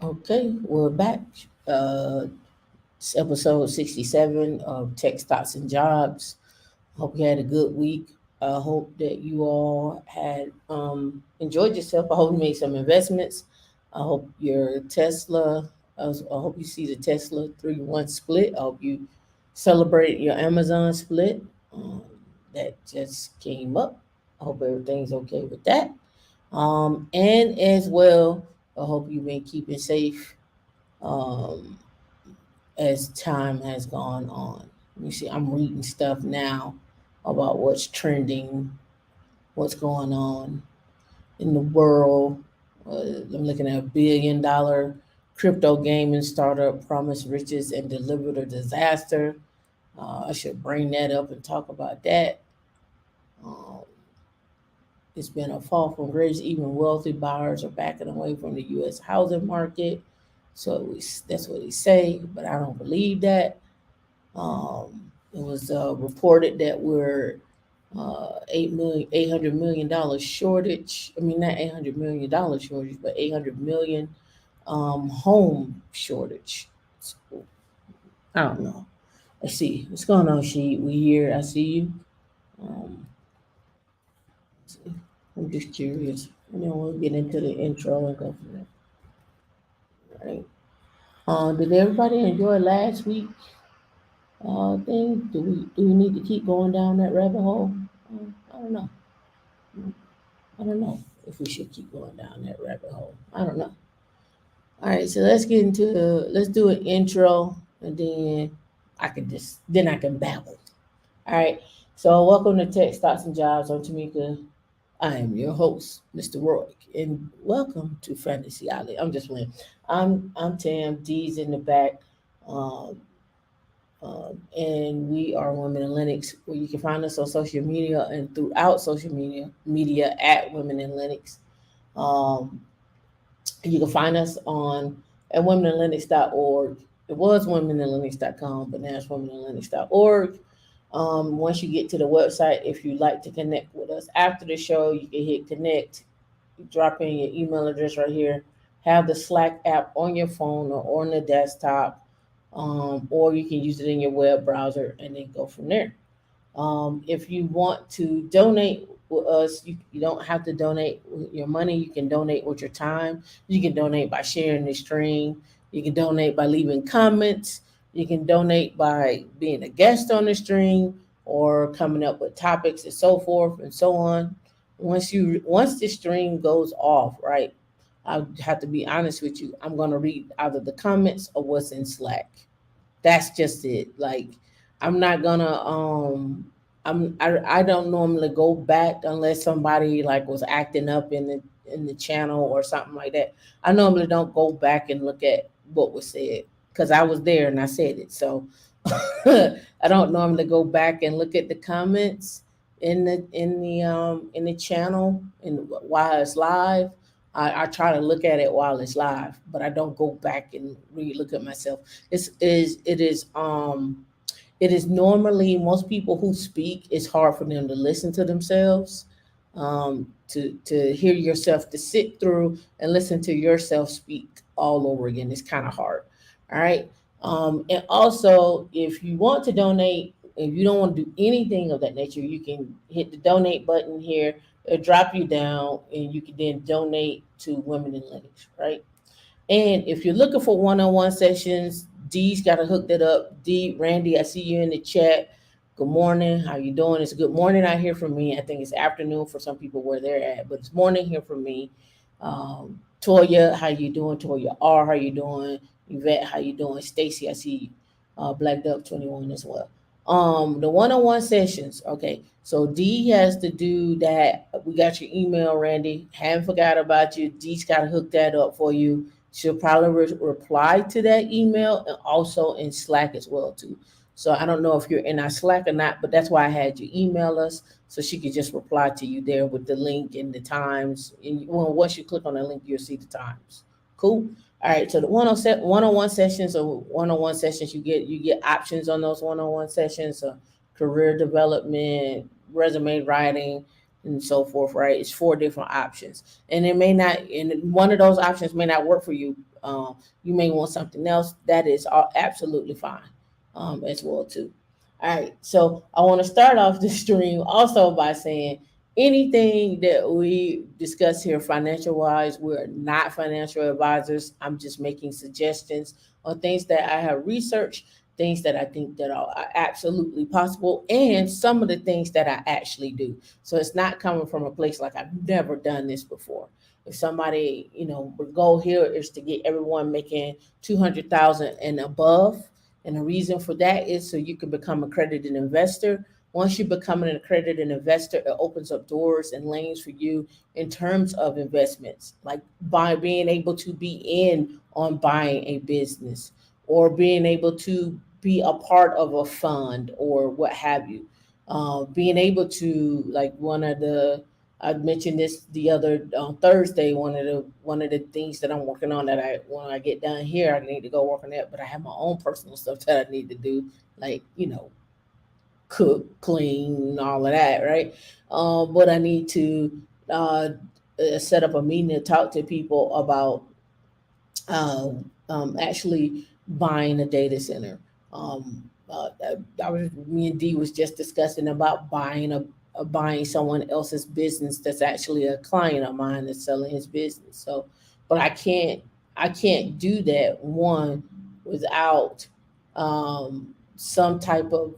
Okay, we're back. It's episode 67 of Tech Stocks and Jobs. Hope you had a good week. I hope that you all had enjoyed yourself. I hope you made some investments. I hope your Tesla, I hope you see the Tesla 3-1 split. I hope you celebrate your Amazon split that just came up. I hope everything's okay with that. And as well, I hope you've been keeping safe um, as time has gone on. You see, I'm reading stuff now about what's trending, what's going on in the world. I'm looking at $1 billion crypto gaming startup promised riches and delivered a disaster. I should bring that up and talk about that. Um, it's been a fall from grace. Even wealthy buyers are backing away from the U.S. housing market. That's what they say, but I don't believe that. It was reported that we're $800 million shortage. I mean, not $800 million shortage, but 800 million home shortage. So, I don't know. Let's see what's going on. We here. I see you. Um, I'm just curious. And then we'll get into the intro and go from there. Right. Did everybody enjoy last week thing? Do we need to keep going down that rabbit hole? I don't know. I don't know if we should keep going down that rabbit hole. I don't know. All right, so let's do an intro, and then I can babble. All right. So welcome to Tech Stocks and Jobs. I'm Tamika. I am your host, Mr. Roy, and welcome to Fantasy Alley. I'm just playing. I'm Tam. D's in the back. Um, and we are Women in Linux, where you can find us on social media and throughout social media at Women in Linux. Um, you can find us on at womeninlinux.org. It was womeninlinux.com, but now it's womeninlinux.org. Once you get to the website, if you'd like to connect with us after the show, you can hit connect, drop in your email address right here, have the Slack app on your phone or on the desktop, or you can use it in your web browser and then go from there. If you want to donate with us, you don't have to donate with your money. You can donate with your time. You can donate by sharing the stream. You can donate by leaving comments. You can donate by being a guest on the stream or coming up with topics and so forth and so on. Once the stream goes off, right? I have to be honest with you. I'm gonna read either the comments or what's in Slack. That's just it. Like I'm not gonna I don't normally go back unless somebody like was acting up in the channel or something like that. I normally don't go back and look at what was said because I was there and I said it. So I don't normally go back and look at the comments in the channel and while it's live. I try to look at it while it's live, but I don't go back and really look at myself. It is normally most people who speak, it's hard for them to listen to themselves, to hear yourself, to sit through and listen to yourself speak all over again. It's kind of hard. All right. And also, if you want to donate, if you don't want to do anything of that nature, you can hit the donate button here. It'll drop you down, and you can then donate to Women in Linux, right? And if you're looking for one-on-one sessions, D's got to hook that up. D, Randy, I see you in the chat. Good morning. How you doing? It's good morning out here for me. I think it's afternoon for some people where they're at, but it's morning here for me. Toya, how you doing? Toya R, how you doing? Yvette, how you doing? Stacy, I see you. Black Duck 21 as well. The one-on-one sessions. Okay, so D has to do that. We got your email, Randy. Haven't forgot about you. D's got to hook that up for you. She'll probably reply to that email and also in Slack as well too. So I don't know if you're in our Slack or not, but that's why I had you email us so she could just reply to you there with the link and the times. And once you click on the link, you'll see the times. Cool. All right. So the one-on-one sessions or one-on-one sessions, you get options on those one-on-one sessions. So career development, resume writing, and so forth. Right. It's 4 different options, and it may not. And one of those options may not work for you. You may want something else. That is absolutely fine, as well too. All right, so I want to start off the stream also by saying anything that we discuss here financial wise, we're not financial advisors. I'm just making suggestions on things that I have researched, things that I think that are absolutely possible, and some of the things that I actually do. So it's not coming from a place like I've never done this before. If somebody, the goal here is to get everyone making 200,000 and above, and the reason for that is so you can become an accredited investor. Once you become an accredited investor, it opens up doors and lanes for you in terms of investments, like by being able to be in on buying a business or being able to be a part of a fund or what have you. Being able to, like, one of the I mentioned this the other Thursday. One of the things that I'm working on, that I when I get done here, I need to go work on that. But I have my own personal stuff that I need to do, like, cook, clean, all of that, right? But I need to uh, set up a meeting to talk to people about actually buying a data center. I was Me and Dee was just discussing about buying someone else's business that's actually a client of mine that's selling his business. So, but I can't do that one without some type of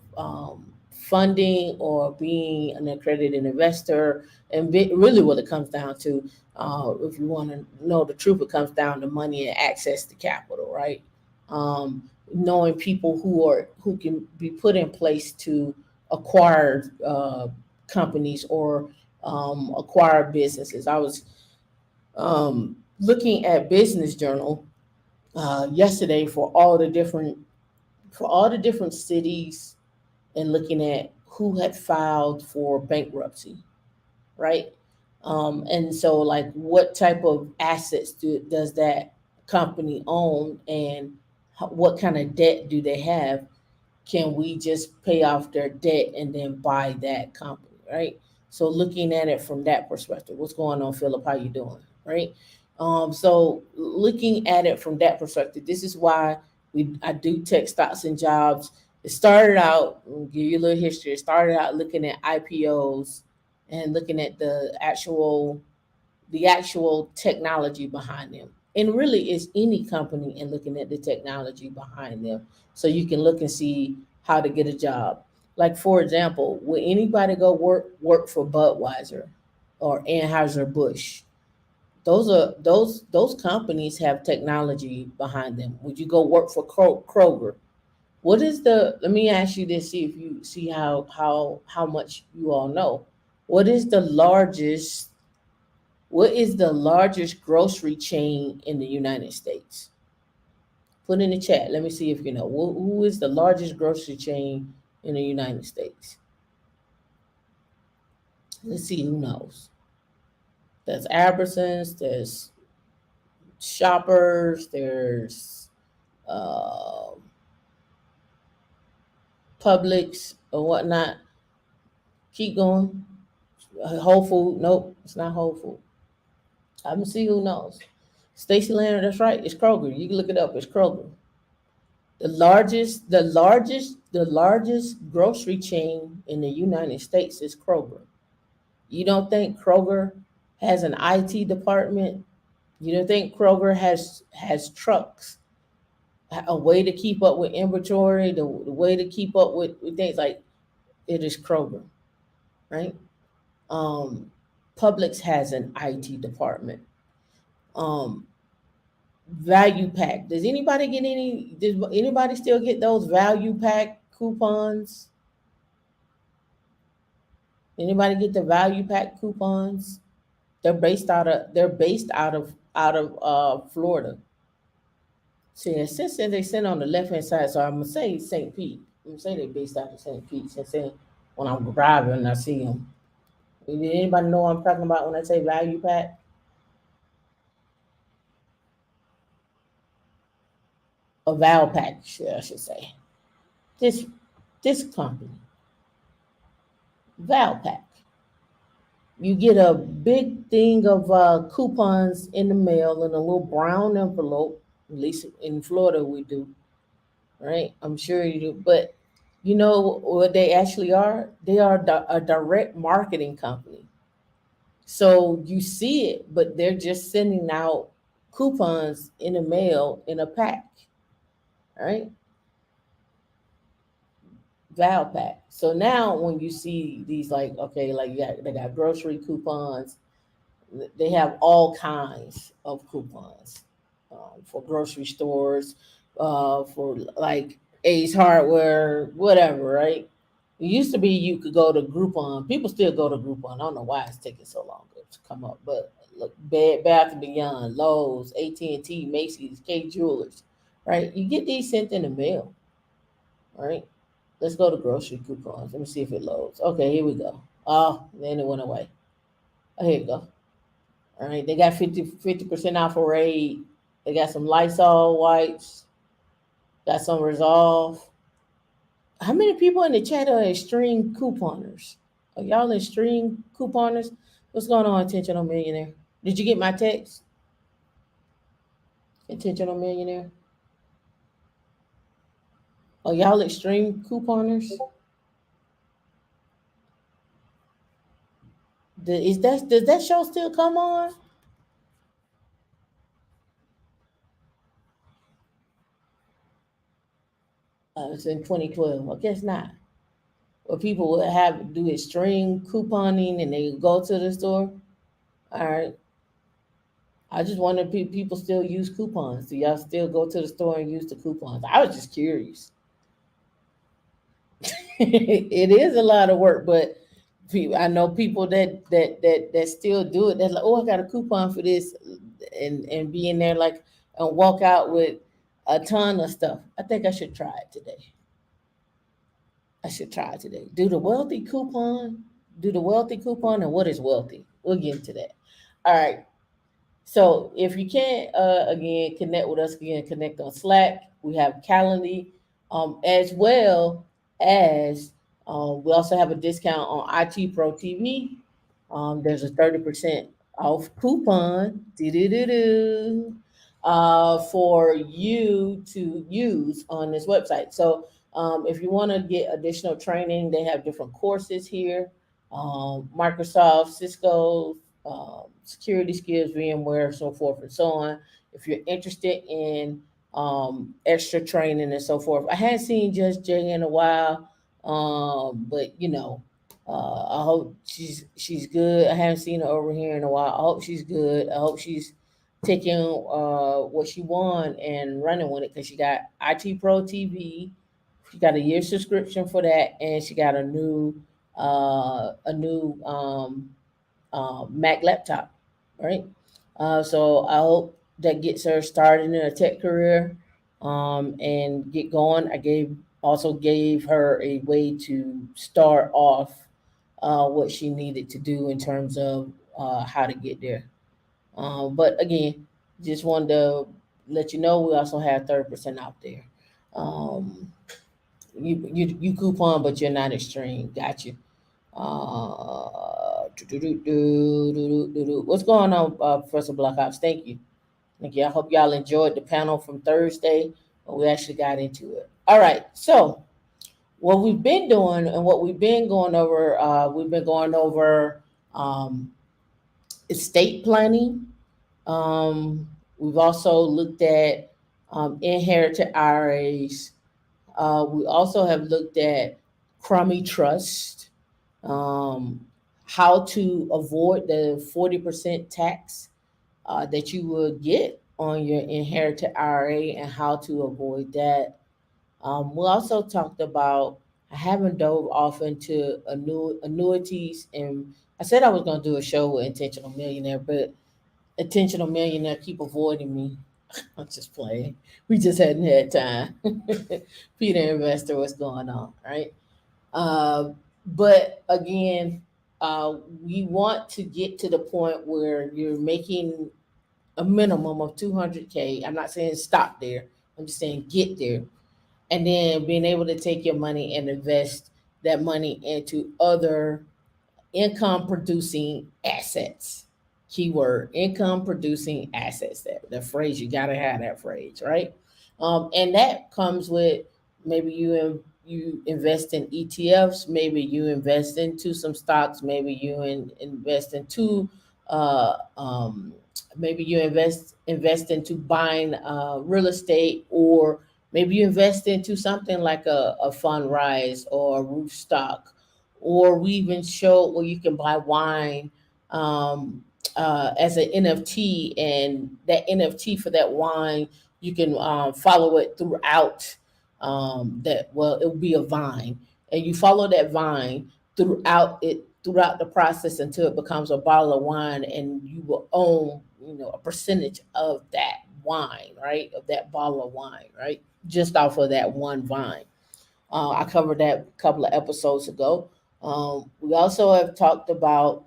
funding or being an accredited investor. And really, what it comes down to, if you want to know the truth, it comes down to money and access to capital, right? Knowing people who can be put in place to acquire companies or acquire businesses. I was looking at Business Journal yesterday for all the different cities, and looking at who had filed for bankruptcy, right? And so, like, what type of assets does that company own, and what kind of debt do they have? Can we just pay off their debt and then buy that company, right? So, looking at it from that perspective, what's going on, Philip? How you doing, right? So, looking at it from that perspective, this is why I do tech stocks and jobs. It started out, I'll give you a little history. It started out looking at IPOs and looking at the actual technology behind them. And really, it's any company, and looking at the technology behind them, so you can look and see how to get a job. Like, for example, would anybody go work for Budweiser or Anheuser Busch? Those companies have technology behind them. Would you go work for Kroger? What is the Let me ask you this, see if you see how much you all know. What is the largest what is the largest grocery chain in the United States? Put in the chat. Let me see if you know. Who is the largest grocery chain in the United States? Let's see who knows. There's Albertsons, there's Shoppers, there's uh, Publix or whatnot. Keep going. Whole Food. Nope, it's not Whole Food. I'm gonna see who knows. Stacy Leonard, that's right. It's Kroger. You can look it up. It's Kroger. The largest grocery chain in the United States is Kroger. You don't think Kroger has an IT department? You don't think Kroger has trucks, a way to keep up with inventory, the way to keep up with things like it is Kroger, right? Um, Publix has an IT department. Um, Value pack. Does anybody still get those value pack coupons? Anybody get the value pack coupons? They're based out of Florida. See, since they sent on the left hand side, so I'm gonna say St. Pete. I'm gonna say they're based out of St. Pete. Since then, when I'm driving, I see them. Did anybody know what I'm talking about when I say value pack? A val pack, I should say. This this company, val pack. You get a big thing of coupons in the mail in a little brown envelope. At least in Florida, we do, right? I'm sure you do. But you know what they actually are? They are a direct marketing company. So you see it, but they're just sending out coupons in the mail in a pack, right? Val pack. So now when you see these, like, okay, like, yeah, they got grocery coupons. They have all kinds of coupons, for grocery stores, for like Ace Hardware, whatever, right? It used to be you could go to Groupon. People still go to Groupon. I don't know why it's taking so long to come up, but look, Bed Bath and Beyond, Lowe's, AT&T, Macy's, K Jewelers, right? You get these sent in the mail, right? Let's go to grocery coupons. Let me see if it loads. Okay, here we go. Oh, then it went away. Oh, here you go. All right, they got 50% off a raid. They got some Lysol wipes. Got some Resolve. How many people in the chat are extreme couponers? Are y'all extreme couponers? What's going on, Intentional Millionaire? Did you get my text? Intentional Millionaire? Are y'all extreme couponers? Does that show still come on? It's in 2012. I guess not. Where people would have do extreme couponing and they go to the store. All right. I just wonder if people still use coupons. Do y'all still go to the store and use the coupons? I was just curious. It is a lot of work, but I know people that still do it. They're like, oh, I got a coupon for this, and be in there like and walk out with a ton of stuff. I think I should try it today. I should try it today. Do the wealthy coupon. Do the wealthy coupon, and what is wealthy? We'll get into that. All right. So if you can't, again, connect with us again, connect on Slack. We have Calendly, as well as, we also have a discount on IT Pro TV. There's a 30% off coupon, doo-doo-doo-doo, for you to use on this website. So if you want to get additional training, they have different courses here. Microsoft, Cisco, security skills, VMware, so forth and so on. If you're interested in extra training and so forth, I hadn't seen Just Jay in a while, but I hope she's good. I haven't seen her over here in a while. I hope she's good. I hope she's taking what she won and running with it because she got IT Pro TV. She got a year subscription for that, and she got a new Mac laptop, right? So I hope that gets her started in a tech career, and get going. Also gave her a way to start off what she needed to do in terms of how to get there. But again, just wanted to let you know we also have 30% out there. Um, you coupon, but you're not extreme. Got you. What's going on, Professor Black Ops? Thank you. Thank you. I hope y'all enjoyed the panel from Thursday. We actually got into it. All right. So what we've been doing and what we've been going over estate planning. We've also looked at inherited IRAs. We also have looked at crummy trust, um, how to avoid the 40% tax that you would get on your inherited IRA and how to avoid that. We also talked about, I haven't dove off into annuities, and I said I was going to do a show with Intentional Millionaire, but Intentional Millionaire keep avoiding me. I'm just playing. We just hadn't had time. Peter Investor, what's going on, right? Uh, but again, we want to get to the point where you're making a minimum of 200K. I'm not saying stop there. I'm just saying get there. And then being able to take your money and invest that money into other income producing assets. Keyword income producing assets. That phrase, you gotta have that phrase, right? And that comes with maybe you invest in ETFs, maybe you invest into some stocks, maybe invest into uh, um, maybe you invest into buying real estate, or maybe you invest into something like a fund rise or a roof stock, or we even show where you can buy wine um, as an NFT, and that NFT for that wine, you can follow it throughout. That well, it will be a vine, and you follow that vine throughout the process until it becomes a bottle of wine, and you will own a percentage of that wine, right? Of that bottle of wine, right? Just off of that one vine. I covered that a couple of episodes ago. We also have talked about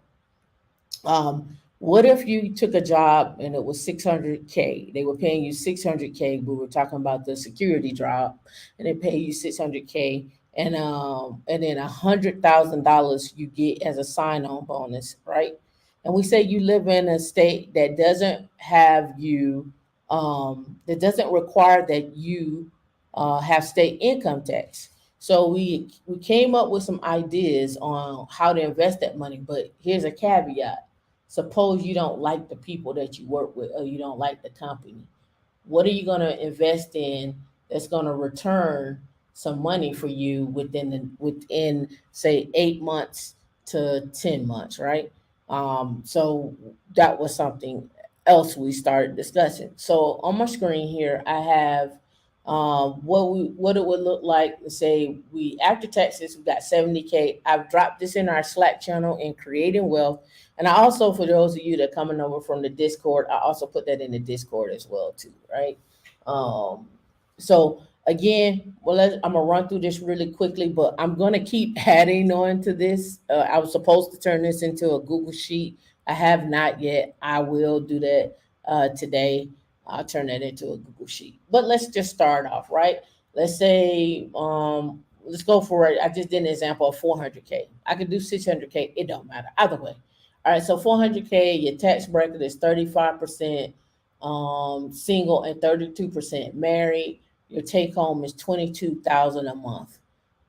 what if you took a job and it was 600K? They were paying you 600K. We were talking about the security job, and they pay you 600K, and then $100,000 you get as a sign-on bonus, right? And we say you live in a state that doesn't have you, that doesn't require that you have state income tax. So we came up with some ideas on how to invest that money, but here's a caveat. Suppose you don't like the people that you work with, or you don't like the company. What are you going to invest in that's going to return some money for you within say 8 months to 10 months, right? So that was something else we started discussing. So on my screen here, I have what it would look like. Say we after taxes, we got 70K. I've dropped this in our Slack channel in Creating Wealth, and I also, for those of you that are coming over from the Discord, I also put that in the Discord as well too, right? Um, so again, I'm gonna run through this really quickly, but I'm gonna keep adding on to this. I was supposed to turn this into a Google Sheet. I have not yet. I will do that today. I'll turn that into a Google Sheet. But let's just start off, right? Let's say, let's go for it. I just did an example of 400K. I could do 600K. It don't matter either way. All right, so 400K, your tax bracket is 35% single and 32% married. Your take home is 22,000 a month.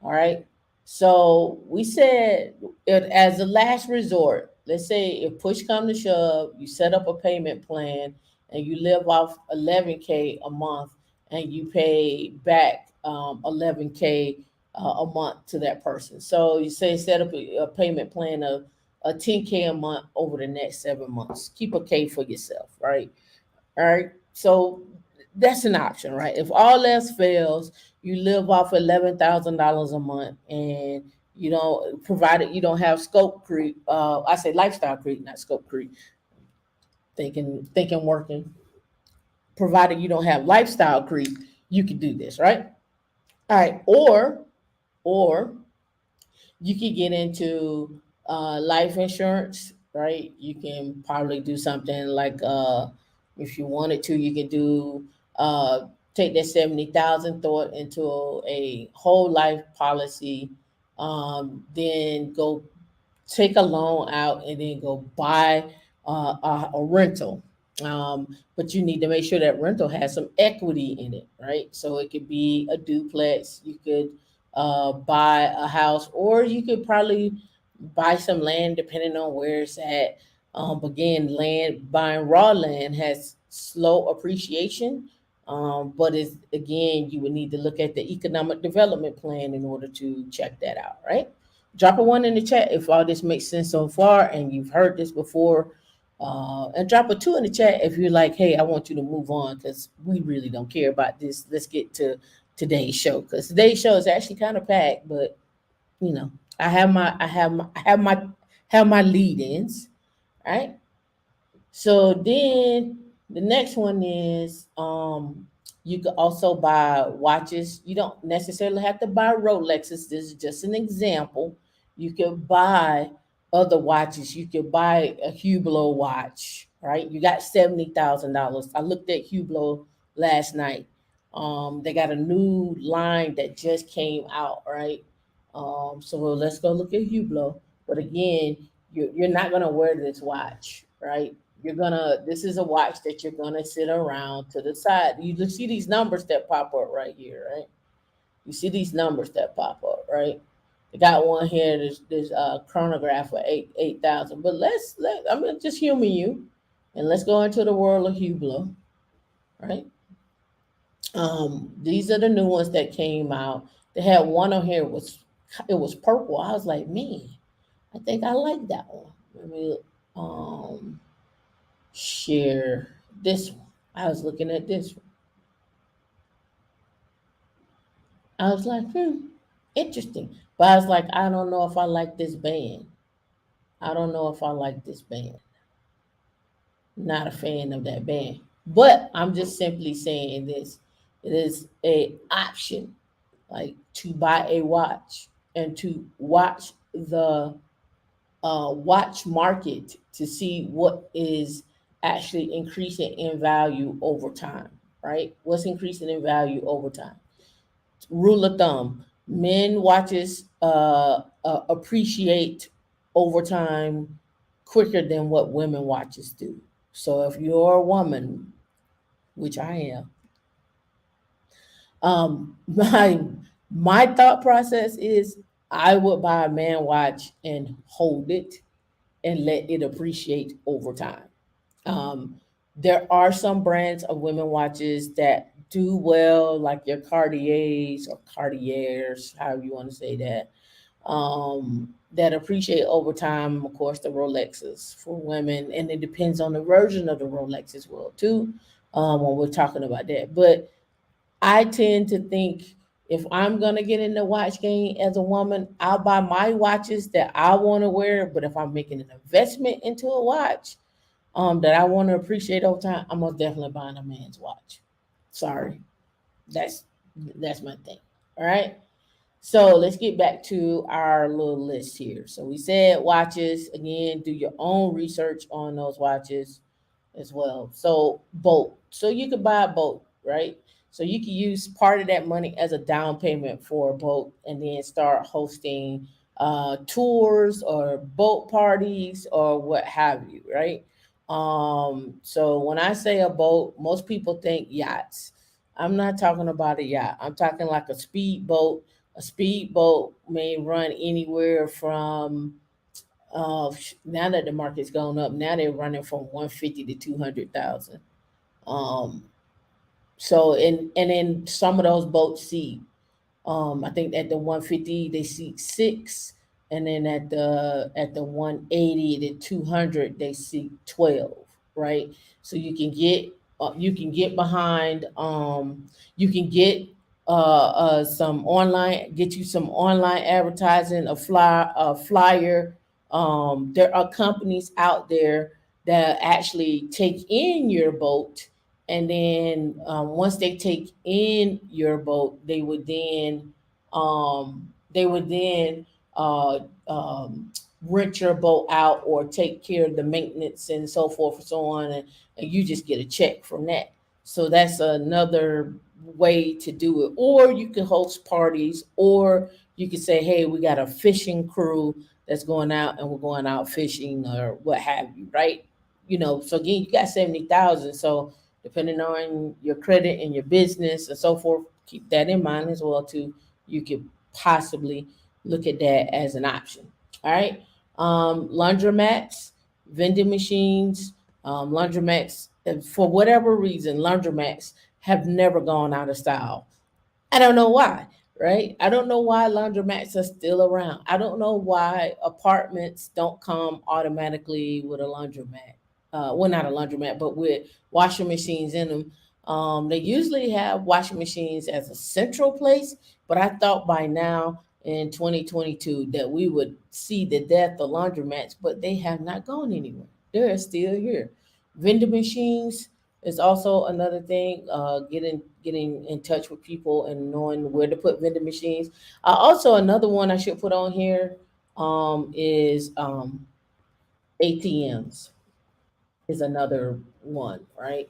All right. So we said as a last resort, let's say if push come to shove, you set up a payment plan and you live off 11K a month, and you pay back 11K a month to that person. So you say set up a payment plan of 10K a month over the next 7 months. Keep a K for yourself, right? All right. So that's an option, right? If all else fails, you live off $11,000 a month, and provided you don't have scope creep. I say lifestyle creep, not scope creep. Thinking, working. Provided you don't have lifestyle creep, you can do this, right? All right. Or you could get into life insurance, right? You can probably do something like, if you wanted to, you could do take that 70,000, throw it into a whole life policy, then go take a loan out and then go buy a rental. But you need to make sure that rental has some equity in it, right? So it could be a duplex. You could buy a house, or you could probably buy some land depending on where it's at. But again, buying raw land has slow appreciation. But it's again, you would need to look at the economic development plan in order to check that out, right? Drop a one in the chat if all this makes sense so far and you've heard this before. And drop a two in the chat if you're like, hey, I want you to move on because we really don't care about this. Let's get to today's show, because today's show is actually kind of packed, but you know, I have my lead-ins, right? So then the next one is you could also buy watches. You don't necessarily have to buy Rolexes. This is just an example. You could buy other watches. You could buy a Hublot watch, right? You got $70,000. I looked at Hublot last night. They got a new line that just came out, right? So let's go look at Hublot. But again, you're not gonna wear this watch, right? This is a watch that you're gonna sit around to the side. You just see these numbers that pop up right here, right? You see these numbers that pop up, right? They got one here. There's a chronograph for 8,000. But I'm gonna just humor you, and let's go into the world of Hublot, right? These are the new ones that came out. They had one on here it was purple. I was like, man, I think I like that one. Let me um share this one. I was looking at this one. I was like, interesting. But I was like, I don't know if I like this band. I don't know if I like this band. Not a fan of that band. But I'm just simply saying this. It is a option, like to buy a watch and to watch the watch market to see what is actually increasing in value over time, right? What's increasing in value over time? Rule of thumb: men watches appreciate over time quicker than what women watches do. So if you're a woman, which I am, my thought process is I would buy a man watch and hold it and let it appreciate over time. Um, there are some brands of women watches that do well, like your Cartiers or Cartiers, however you want to say that, that appreciate over time. Of course, the Rolexes for women, and it depends on the version of the Rolex as well, too, when we're talking about that. But I tend to think if I'm gonna get in the watch game as a woman, I'll buy my watches that I want to wear. But if I'm making an investment into a watch, that I want to appreciate over time, I'm most definitely buying a man's watch. Sorry, that's that's my thing. All right. So let's get back to our little list here. So we said watches again. Do your own research on those watches as well. So boat. So you could buy a boat, right? So you can use part of that money as a down payment for a boat, and then start hosting tours or boat parties or what have you, right? So when I say a boat, most people think yachts. I'm not talking about a yacht. I'm talking like a speedboat. A speedboat may run anywhere from now that the market's gone up, now they're running from 150 to 200,000. Um, so and then some of those boats seat I think at the 150 they seat six, and then at the 180 to 200 they seat 12, right? So you can get behind you can get some online get you some online advertising, a flyer. There are companies out there that actually take in your boat, and then once they take in your boat, they would then uh, um, rent your boat out or take care of the maintenance and so forth and so on, and you just get a check from that. So that's another way to do it. Or you can host parties, or you can say, hey, we got a fishing crew that's going out and we're going out fishing or what have you, right? So again, you got 70,000. So depending on your credit and your business and so forth, keep that in mind as well too. You could possibly look at that as an option. All right. Laundromats, vending machines, laundromats, for whatever reason, laundromats have never gone out of style. I don't know why, right? I don't know why laundromats are still around. I don't know why apartments don't come automatically with a laundromat. Well, not a laundromat, but with washing machines in them. They usually have washing machines as a central place, but I thought by now in 2022 that we would see the death of laundromats, but they have not gone anywhere. They're still here. Vending machines is also another thing. Getting in touch with people and knowing where to put vending machines. Also, another one I should put on here is ATMs is another one, right?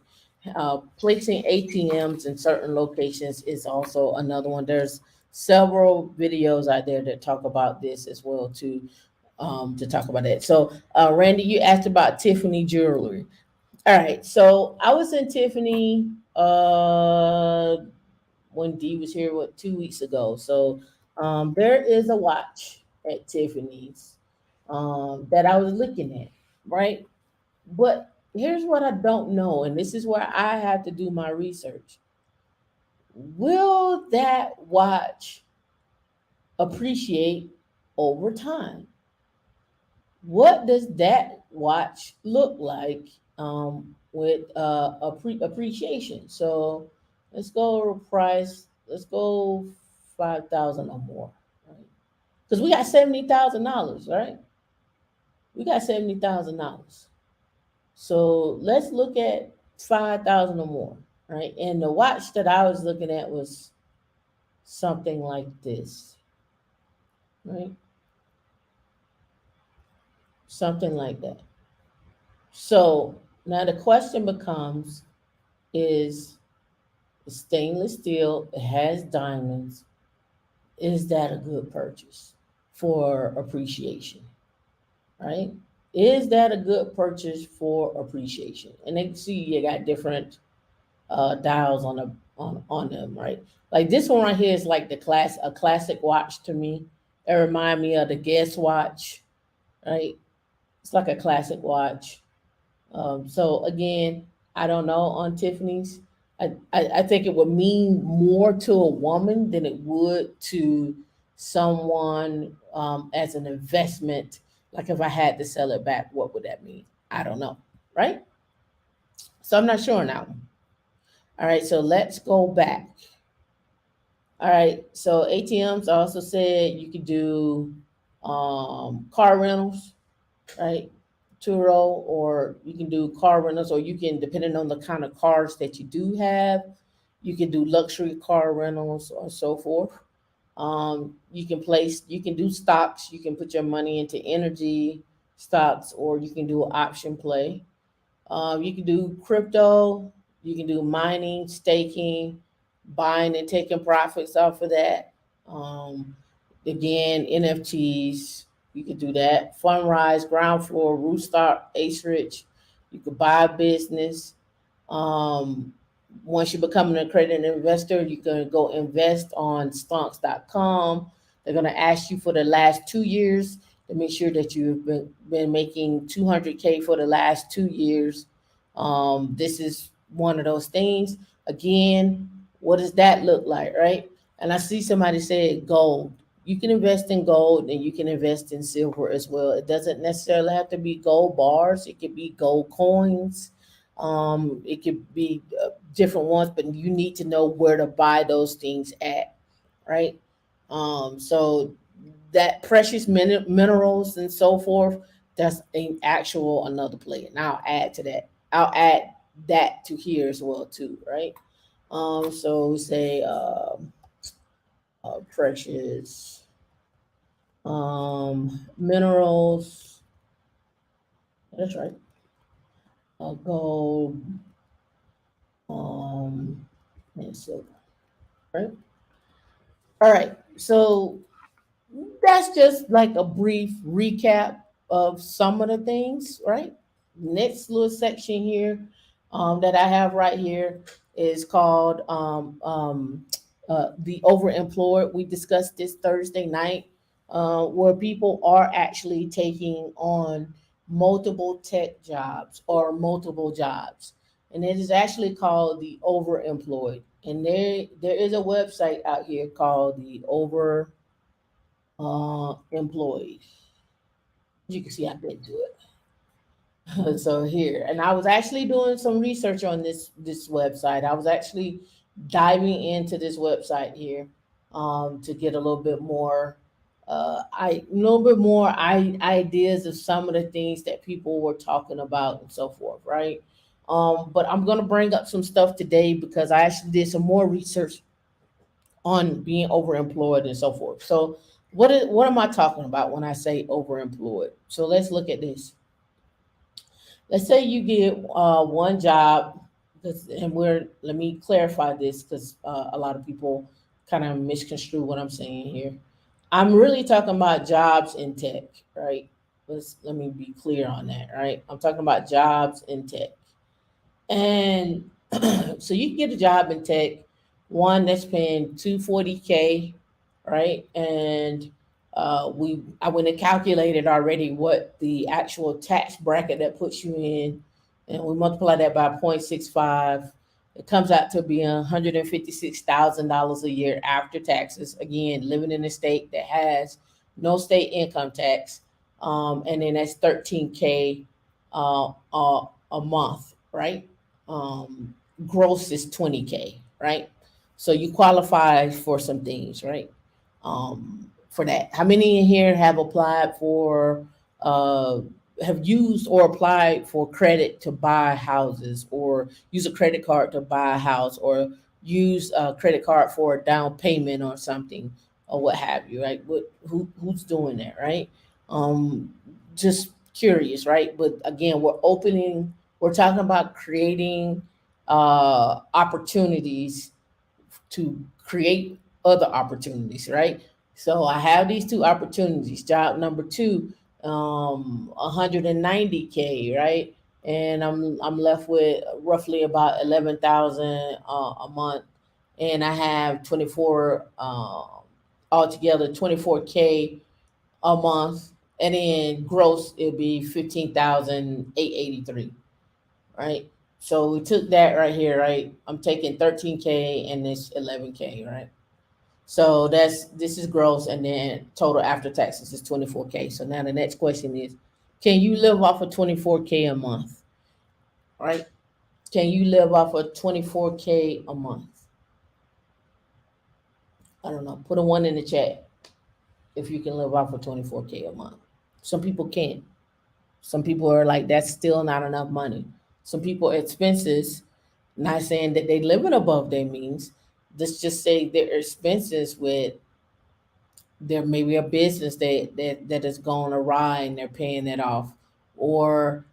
Placing ATMs in certain locations is also another one. There's several videos out there that talk about this as well too, to talk about that. So, Randy, you asked about Tiffany jewelry. All right, so I was in Tiffany when D was here, what, 2 weeks ago. So there is a watch at Tiffany's that I was looking at, right? But here's what I don't know, and this is where I have to do my research. Will that watch appreciate over time? What does that watch look like with appreciation? So let's go price. Let's go 5,000 or more, right? Because we got $70,000, right? We got $70,000. So let's look at 5,000 or more, right? And the watch that I was looking at was something like this, right? Something like that. So now the question becomes, is stainless steel, it has diamonds. Is that a good purchase for appreciation? Right? Is that a good purchase for appreciation? And then see you got different dials on them, right? Like this one right here is like a classic watch to me. It remind me of the Guess watch, right? It's like a classic watch. So again, I don't know on Tiffany's. I think it would mean more to a woman than it would to someone as an investment. Like if I had to sell it back, what would that mean? I don't know, right? So I'm not sure now. All right, so let's go back. All right, so ATMs also said you could do car rentals, right? Turo, or you can do car rentals, or you can, depending on the kind of cars that you do have, you can do luxury car rentals or so forth. You can do stocks. You can put your money into energy stocks, or you can do option play. You can do crypto, you can do mining, staking, buying and taking profits off of that. Um, Again, NFTs, you could do that. Fundrise, ground floor, rooftop, Ace Rich. You could buy a business. Um, Once you become an accredited investor, you can go invest on stonks.com. They're going to ask you for the last 2 years to make sure that you've been making 200K for the last 2 years. This is one of those things. Again, what does that look like, right? And I see somebody say gold. You can invest in gold and you can invest in silver as well. It doesn't necessarily have to be gold bars, it could be gold coins. It could be different ones, but you need to know where to buy those things at, right? So that precious minerals and so forth, that's an actual another play. And I'll add to that. I'll add that to here as well too, right? So we say precious minerals. That's right. Gold, and silver, right? All right. So that's just like a brief recap of some of the things, right? Next little section here that I have right here is called the Overemployed. We discussed this Thursday night, where people are actually taking on multiple tech jobs or multiple jobs. And it is actually called the Overemployed. And there is a website out here called the Employed. You can see I've been to it. So here, and I was actually doing some research on this website. I was actually diving into this website here to get a little bit more, ideas of some of the things that people were talking about and so forth, right? But I'm gonna bring up some stuff today because I actually did some more research on being overemployed and so forth. So what am I talking about when I say overemployed? So let's look at this. Let's say you get one job, and let me clarify this because a lot of people kind of misconstrue what I'm saying here. I'm really talking about jobs in tech, right? Let me be clear on that, right? I'm talking about jobs in tech. And so you can get a job in tech, one that's paying 240K, right? And I went and calculated already what the actual tax bracket that puts you in, and we multiply that by 0.65. It comes out to be $156,000 a year after taxes. Again, living in a state that has no state income tax, and then that's 13K a month, right? um, Gross is 20K, right? So you qualify for some things, right? For that. How many in here have applied for, uh, have used or applied for credit to buy houses, or use a credit card to buy a house, or use a credit card for a down payment or something, or what have you, right? Who's doing that, right? Um, just curious, right? But again, we're talking about creating opportunities to create other opportunities, right? So I have these two opportunities. Job number two, 190K, right? And I'm left with roughly about 11,000 a month, and I have 24 altogether 24K a month, and then gross it'd be 15,883, right? So we took that right here, right? I'm taking 13K and this 11K, right? So this is gross, and then total after taxes is 24K. So now the next question is, can you live off of 24K a month, right? Can you live off of 24K a month? I don't know. Put a one in the chat if you can live off of 24K a month. Some people can't. Some people are like, that's still not enough money. Some people expenses, not saying that they living above their means. Let's just say their expenses with there may be a business that has gone awry and they're paying it off, or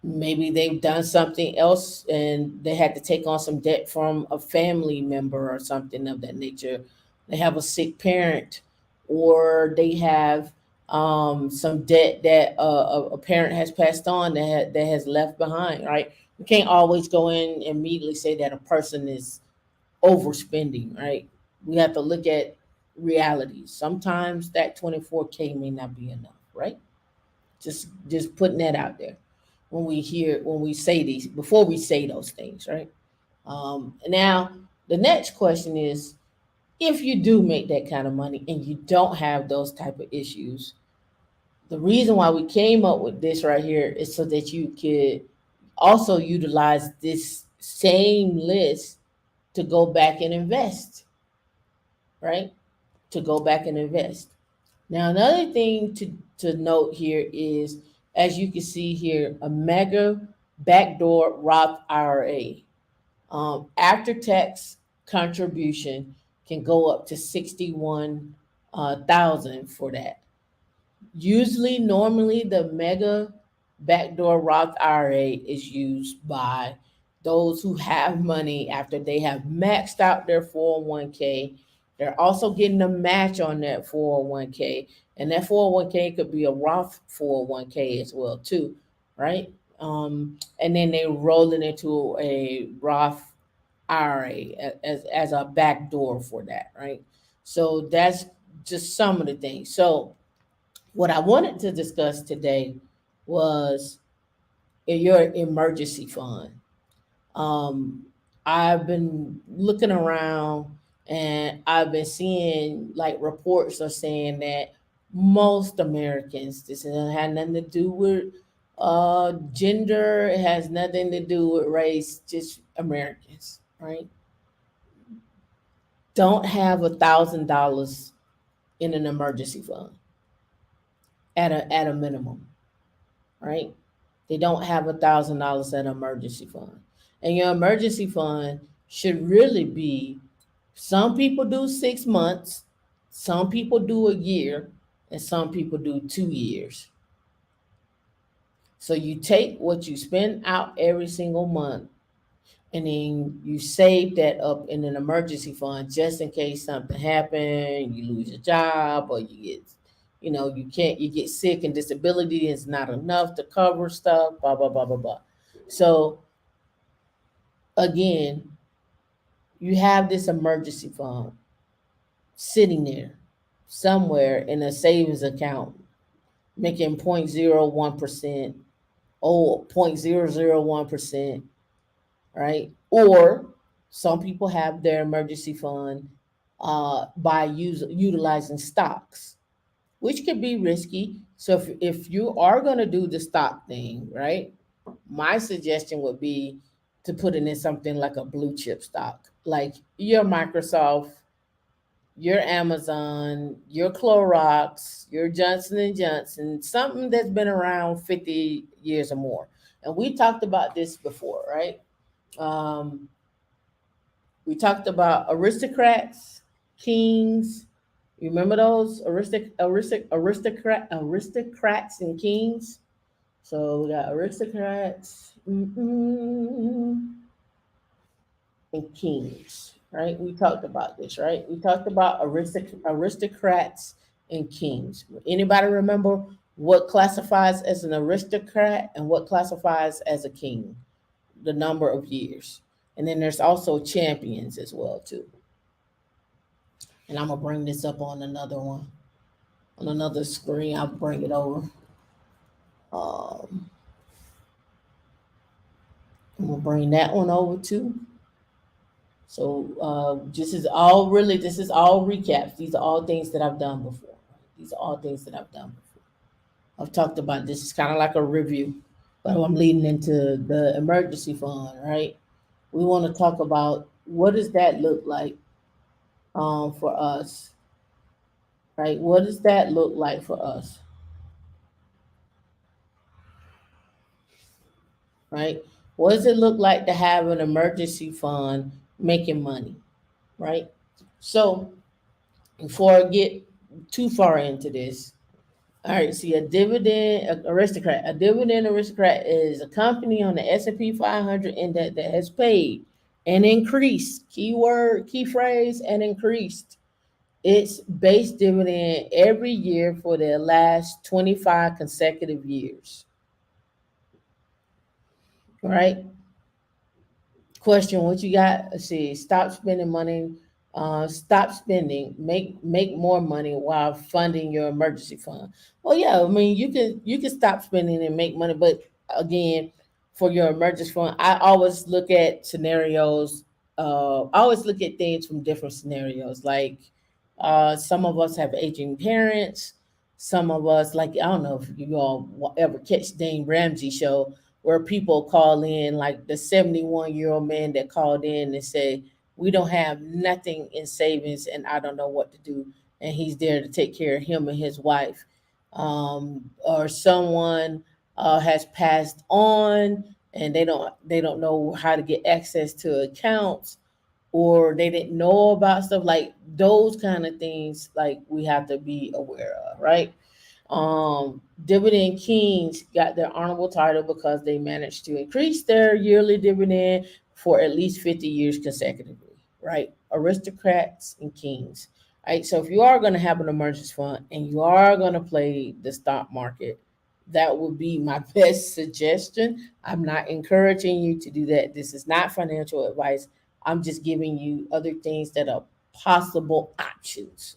maybe they've done something else and they had to take on some debt from a family member or something of that nature. They have a sick parent, or they have some debt that a parent has passed on that has left behind, right? We can't always go in and immediately say that a person is overspending, right? We have to look at reality. Sometimes that 24K may not be enough, right? Just putting that out there when we say these before we say those things, right? Now the next question is, if you do make that kind of money and you don't have those type of issues, the reason why we came up with this right here is so that you could also utilize this same list to go back and invest, right? To go back and invest. Now, another thing to note here is, as you can see here, a mega backdoor Roth IRA. After tax contribution can go up to 61,000 for that. Usually, normally, the mega backdoor Roth IRA is used by those who have money after they have maxed out their 401k. They're also getting a match on that 401k, and that 401k could be a Roth 401k as well too, right? And then they roll it into a Roth IRA as a backdoor for that, right? So that's just some of the things. So what I wanted to discuss today was your emergency fund. Um, I've been looking around and I've been seeing like reports are saying that most Americans, this has nothing to do with gender, it has nothing to do with race, just Americans, right? Don't have $1,000 in an emergency fund at a minimum, right? They don't have $1,000 at an emergency fund. And your emergency fund should really be, some people do 6 months, some people do a year, and some people do 2 years. So you take what you spend out every single month, and then you save that up in an emergency fund just in case something happens, you lose your job, or you get sick and disability is not enough to cover stuff, blah blah blah blah blah. So Again, you have this emergency fund sitting there somewhere in a savings account making 0.01% or 0.001%, right? Or some people have their emergency fund by utilizing stocks, which could be risky. So if you are going to do the stock thing, right, my suggestion would be to put it in something like a blue chip stock, like your Microsoft, your Amazon, your Clorox, your Johnson and Johnson, something that's been around 50 years or more. And we talked about this before, right? Um, we talked about aristocrats, kings. You remember those aristocrats and kings? So we got aristocrats. And kings, right? We talked about this, right? We talked about aristocrats and kings. Anybody remember what classifies as an aristocrat and what classifies as a king? The number of years. And then there's also champions as well too. And I'm gonna bring this up on another one, on another screen. I'll bring it over. Um, I'm gonna bring that one over too. So this is all recaps. These are all things that I've done before. These are all things that I've done before. I've talked about this. It's kind of like a review, but I'm leading into the emergency fund, right? We want to talk about what does that look like for us, right? What does that look like for us, right? What does it look like to have an emergency fund making money, right? So before I get too far into this, all right, see a dividend aristocrat is a company on the S&P 500 index that has paid and increased, keyword, key phrase, and increased its base dividend every year for the last 25 consecutive years. All right. Question: what you got? Let's see. Stop spending money. Stop spending. Make more money while funding your emergency fund. Well, yeah. I mean, you can stop spending and make money, but again, for your emergency fund, I always look at scenarios. I always look at things from different scenarios. Like, some of us have aging parents. Some of us, like, I don't know if you all ever catch Dane Ramsey show where people call in, like the 71-year-old man that called in and said, we don't have nothing in savings and I don't know what to do. And he's there to take care of him and his wife. Or someone has passed on and they don't know how to get access to accounts, or they didn't know about stuff like those kind of things, like we have to be aware of, right? Dividend kings got their honorable title because they managed to increase their yearly dividend for at least 50 years consecutively, right? Aristocrats and kings, right? So if you are going to have an emergency fund and you are going to play the stock market, that would be my best suggestion. I'm not encouraging you to do that. This is not financial advice. I'm just giving you other things that are possible options.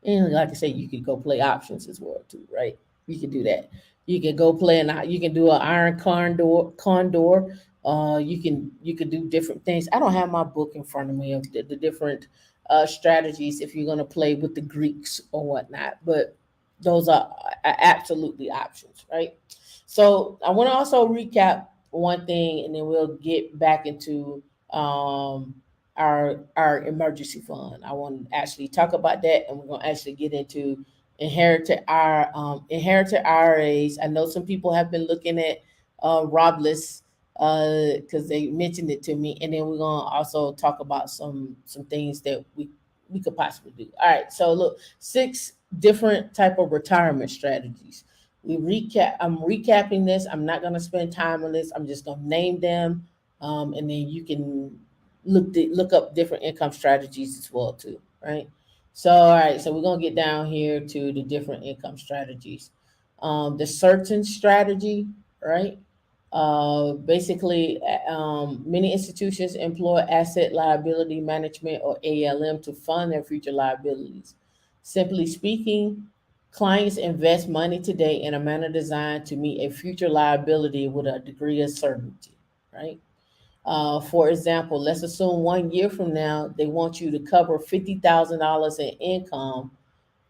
And like I say, you could go play options as well too, right? You can do that. You can go play and you can do an iron condor. You can do different things. I don't have my book in front of me of the different strategies if you're gonna play with the Greeks or whatnot, but those are absolutely options, right? So I want to also recap one thing, and then we'll get back into our emergency fund. I want to actually talk about that, and we're going to actually get into inherited IRAs. I know some people have been looking at Robless because they mentioned it to me, and then we're going to also talk about some things that we could possibly do. All right, so look, 6 different type of retirement strategies. I'm recapping this. I'm not going to spend time on this. I'm just going to name them, and then you can look up different income strategies as well too, right? So all right, so we're gonna get down here to the different income strategies. The certain strategy, right? Basically, many institutions employ asset liability management or ALM to fund their future liabilities. Simply speaking, clients invest money today in a manner designed to meet a future liability with a degree of certainty, right? For example, let's assume 1 year from now they want you to cover $50,000 in income,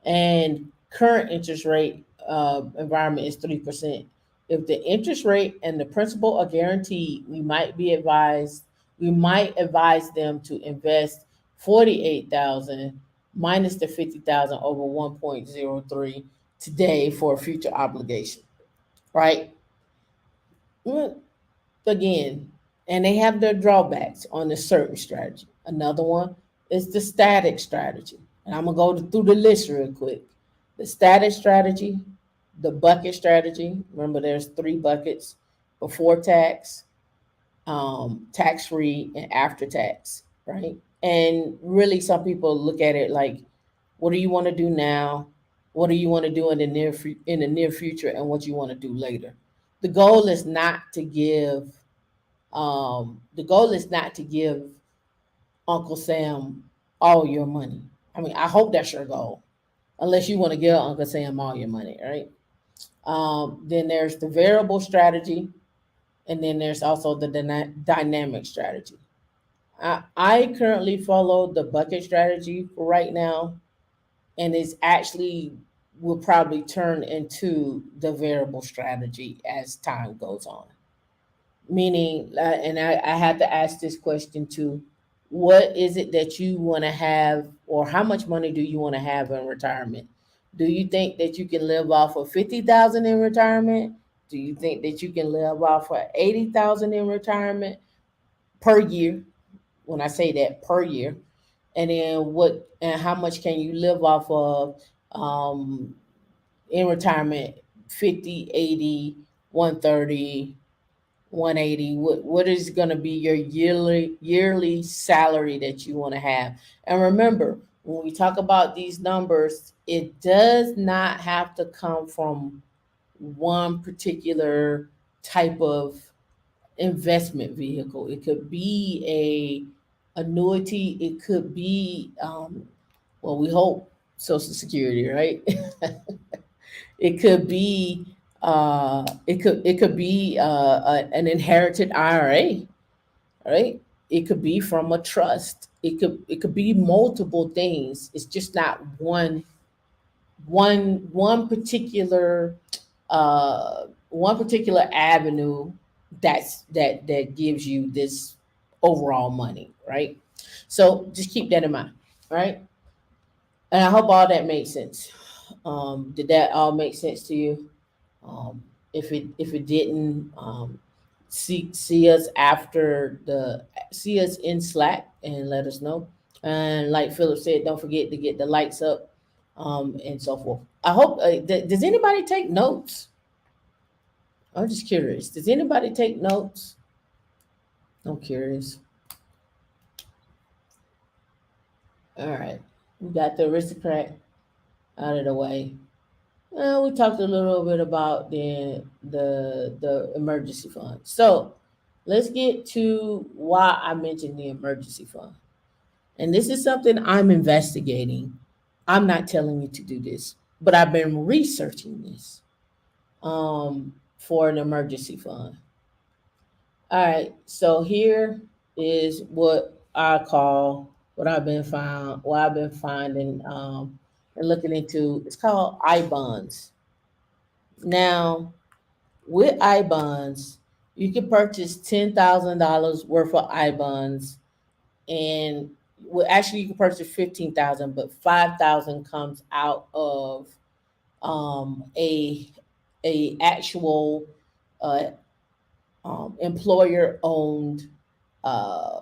and current interest rate environment is 3%. If the interest rate and the principal are guaranteed, we might advise them to invest 48,000 minus the 50,000 over 1.03 today for a future obligation, right? Mm, Again, and they have their drawbacks on a certain strategy. Another one is the static strategy. And I'm going to go through the list real quick. The static strategy, the bucket strategy. Remember, there's three buckets: before tax, tax free, and after tax, right? And really, some people look at it like, what do you want to do now? What do you want to do in the in the near future, and what you want to do later? The goal is not to give the goal is not to give Uncle Sam all your money. I mean, I hope that's your goal, unless you want to give Uncle Sam all your money, right? Then there's the variable strategy, and then there's also the dynamic strategy. I currently follow the bucket strategy for right now, and it's actually will probably turn into the variable strategy as time goes on. Meaning, and I had to ask this question too: what is it that you want to have, or how much money do you want to have in retirement? Do you think that you can live off of 50,000 in retirement? Do you think that you can live off of 80,000 in retirement per year? When I say that, per year. And then what and how much can you live off of in retirement? 50, 80, 130, 180. What is going to be your yearly salary that you want to have? And remember, when we talk about these numbers, it does not have to come from one particular type of investment vehicle. It could be a annuity. It could be well, we hope Social Security, right? It could be it could be an inherited IRA, right? It could be from a trust. It could be multiple things. It's just not one particular one particular avenue that gives you this overall money, right? So just keep that in mind, right? And I hope all that made sense. Did that all make sense to you? If it didn't, see us after the see us in Slack and let us know. And like Philip said, don't forget to get the lights up, and so forth. I hope. Does anybody take notes? I'm just curious. Does anybody take notes? I'm curious. All right, we got the aristocrat out of the way. We talked a little bit about the emergency fund. So let's get to why I mentioned the emergency fund. And this is something I'm investigating. I'm not telling you to do this, but I've been researching this for an emergency fund. All right, so here is what I've been finding and looking into. It's called I bonds. Now, with I bonds, you can purchase $10,000 worth of I bonds, and well, actually, you can purchase 15,000, but 5,000 comes out of a actual uh, employer owned, uh,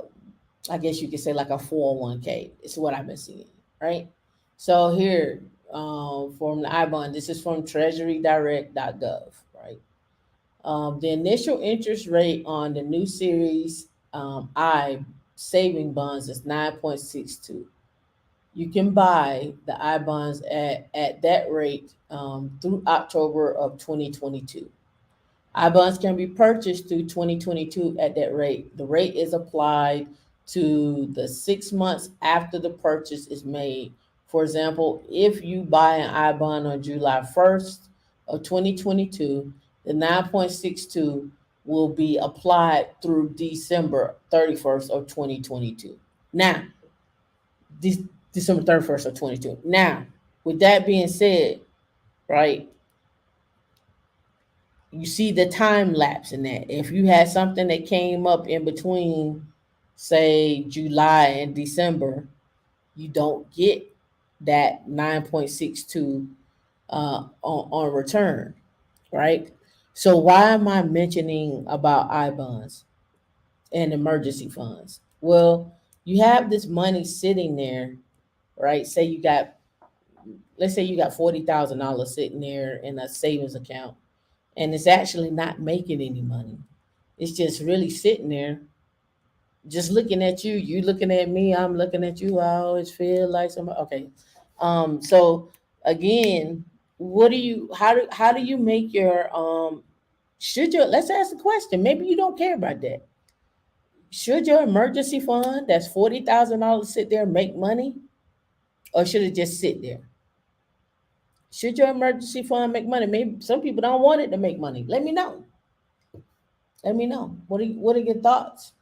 I guess you could say like a 401k. It's what I've been seeing, right? So here, from the iBond, this is from treasurydirect.gov, right? The initial interest rate on the new series I saving bonds is 9.62. You can buy the I bonds at that rate through October of 2022. I-bonds can be purchased through 2022 at that rate. The rate is applied to the 6 months after the purchase is made. For example, if you buy an I-bond on July 1st of 2022, the 9.62 will be applied through December 31st of 2022. Now, this December 31st of 22. Now, with that being said, right, you see the time lapse in that. If you had something that came up in between, say, July and December, you don't get that 9.62 on return, right? So why am I mentioning about I bonds and emergency funds? Well, you have this money sitting there, right? Let's say you got $40,000 sitting there in a savings account, and it's actually not making any money. It's just really sitting there, just looking at you. You looking at me. I'm looking at you. I always feel like somebody. Okay. So again, what do you? How do you make your Should your Let's ask the question. Maybe you don't care about that. Should your emergency fund that's $40,000 sit there make money, or should it just sit there? Should your emergency fund make money? Maybe some people don't want it to make money. Let me know. Let me know. What are your thoughts?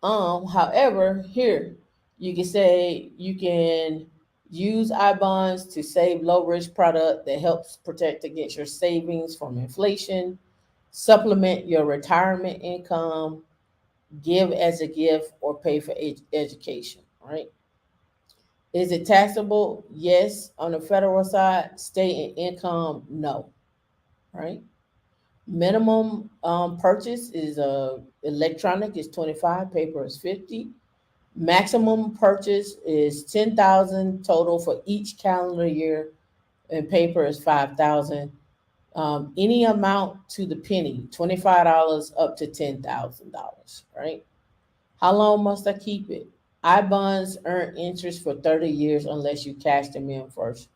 However, here you can say you can use I bonds to save low risk product that helps protect against your savings from inflation, supplement your retirement income, give as a gift, or pay for education. Right? Is it taxable? Yes. On the federal side, state and income, no. Right? Minimum purchase is electronic is 25, paper is 50. Maximum purchase is 10,000 total for each calendar year, and paper is 5,000. Any amount to the penny, $25 up to $10,000. Right? How long must I keep it? I bonds earn interest for 30 years unless you cash them in first.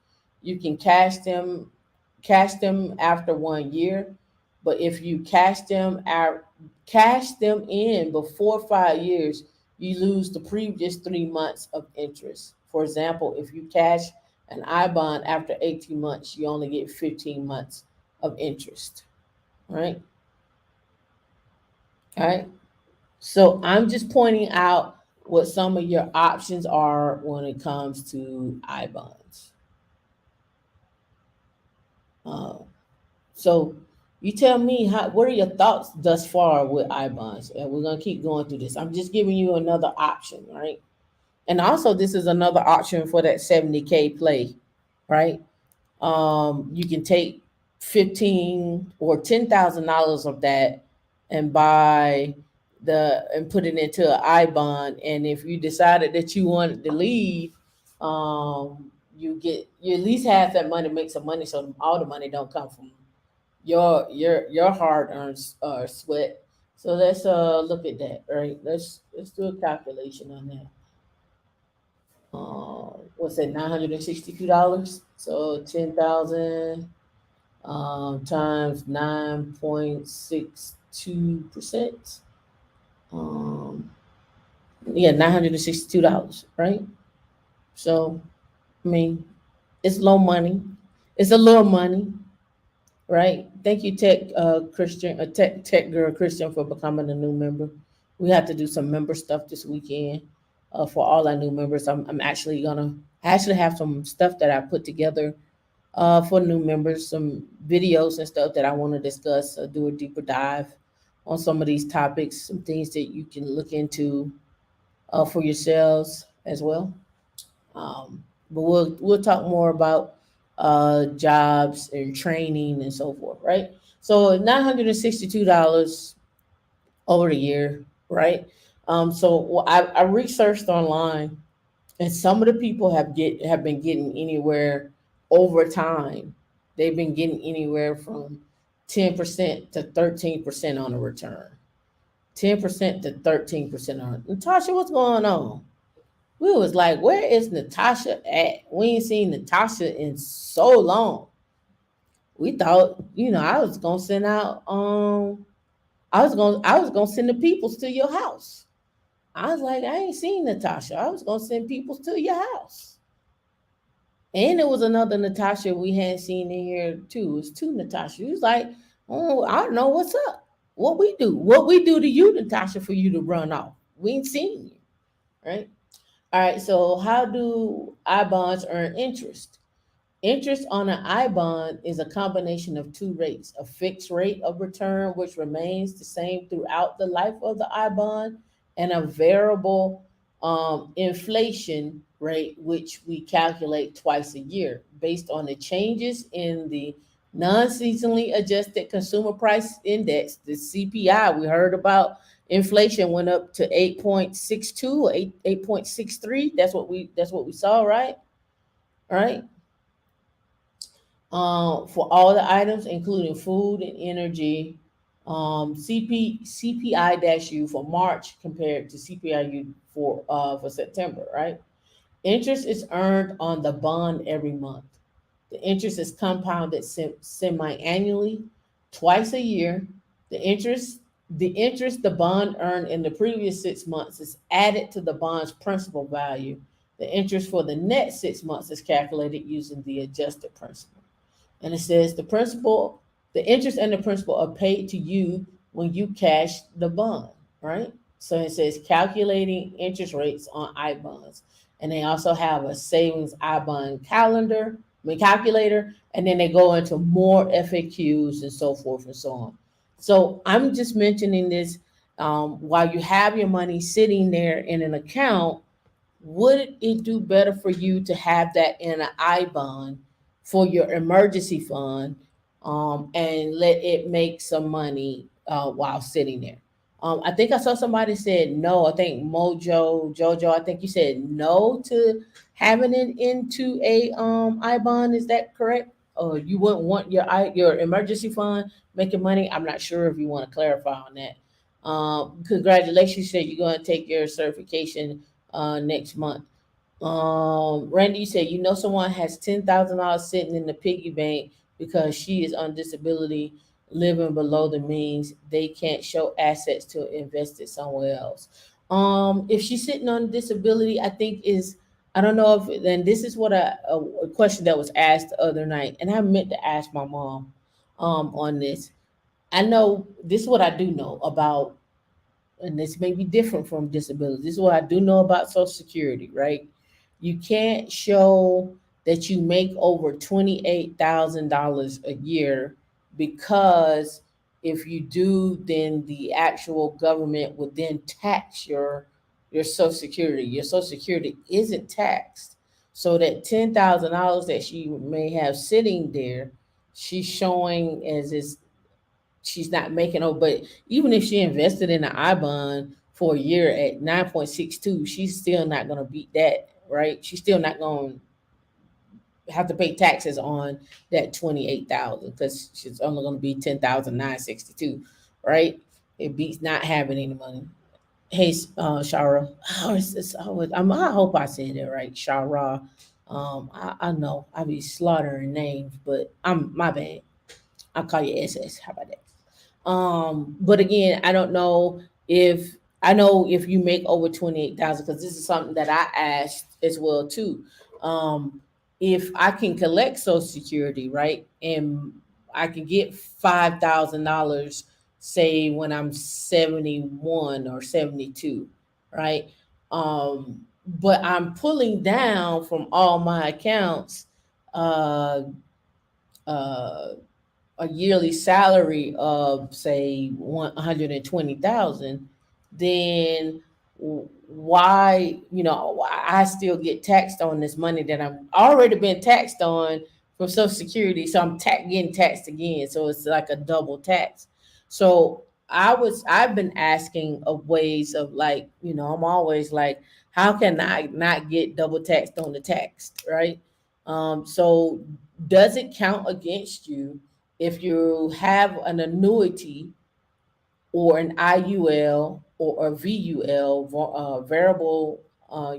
You can cash them after 1 year, but if you cash them in before 5 years, you lose the previous 3 months of interest. For example, if you cash an I bond after 18 months, you only get 15 months of interest. Right? All right. So I'm just pointing out what some of your options are when it comes to I bonds. Uh, so you tell me what are your thoughts thus far with I bonds? And we're gonna keep going through this. I'm just giving you another option, right? And also this is another option for that 70K play, right? You can take 15 or $10,000 of that and put it into an I bond. And if you decided that you wanted to leave, you at least have that money, make some money, so all the money don't come from your hard earned sweat. So let's look at that, right? Let's do a calculation on that. What's that? $962. So 10,000 times 9.62%. Um, yeah, $962, right? So I mean, it's low money. It's a little money, right? Thank you, Tech Girl Christian, for becoming a new member. We have to do some member stuff this weekend for all our new members. I'm actually gonna I actually have some stuff that I put together for new members, some videos and stuff that I want to discuss, do a deeper dive on some of these topics, some things that you can look into for yourselves as well. But we'll talk more about jobs and training and so forth, right? So $962 over the year, right? I researched online, and some of the people have been getting anywhere over time. They've been getting anywhere from 10% to 13% on a return. 10% to 13% on. Natasha, what's going on? We was like, where is Natasha at? We ain't seen Natasha in so long. We thought, I was gonna send out I was gonna send the peoples to your house. I was like, I ain't seen Natasha. I was gonna send peoples to your house. And there was another Natasha we hadn't seen in here too. It was two Natasha. He was like, oh, I don't know what's up. What we do to you, Natasha, for you to run off. We ain't seen you, right? All right. So how do I bonds earn interest? Interest on an I bond is a combination of two rates: a fixed rate of return, which remains the same throughout the life of the I bond, and a variable inflation rate, which we calculate twice a year based on the changes in the non seasonally adjusted consumer price index, the CPI. We heard about inflation went up to 8.62 or 8.63. That's what we saw, right? All right. For all the items, including food and energy, CPI-U for March compared to CPI-U for September, right? Interest is earned on the bond every month. The interest is compounded semi-annually, twice a year. The interest the bond earned in the previous 6 months is added to the bond's principal value. The interest for the next 6 months is calculated using the adjusted principal. And it says the interest and the principal are paid to you when you cash the bond, right? So it says calculating interest rates on I bonds. And they also have a savings I bond calculator, and then they go into more FAQs and so forth and so on. So I'm just mentioning this while you have your money sitting there in an account, would it do better for you to have that in an I bond for your emergency fund, and let it make some money while sitting there? I think I saw somebody said no. I think Jojo, I think you said no to having it into a I bond. Is that correct? Or you wouldn't want your emergency fund making money? I'm not sure if you want to clarify on that. Congratulations, you said you're going to take your certification next month. Randy, you said you know someone has $10,000 sitting in the piggy bank because she is on disability, living below the means. They can't show assets to invest it somewhere else. If she's sitting on disability, I don't know if, and this is what a question that was asked the other night, and I meant to ask my mom on this. I know this is what I do know about, and this may be different from disability. This is what I do know about Social Security, right? You can't show that you make over $28,000 a year, because if you do, then the actual government would then tax your Social Security. Your Social Security isn't taxed, so that $10,000 that she may have sitting there, she's showing as is she's not making over. But even if she invested in an I bond for a year at 9.62, she's still not going to beat that, right? She's still not going to have to pay taxes on that 28,000, because she's only going to be 10,962, right? It beats not having any money. Hey, Shara, I hope I said it right, Shara. I know I be slaughtering names, but I'm my bad. I'll call you SS. How about that? But again, I don't know if I know if you make over 28,000, because this is something that I asked as well too. Um, if I can collect Social Security, right, and I can get $5,000, say when I'm 71 or 72, right? But I'm pulling down from all my accounts uh, uh, a yearly salary of say 120,000, then why, I still get taxed on this money that I'm already been taxed on from Social Security, so I'm getting taxed again, so it's like a double tax. So I've been asking of ways of, like, I'm always like, how can I not get double taxed on the tax, right? So does it count against you if you have an annuity or an IUL or a VUL, variable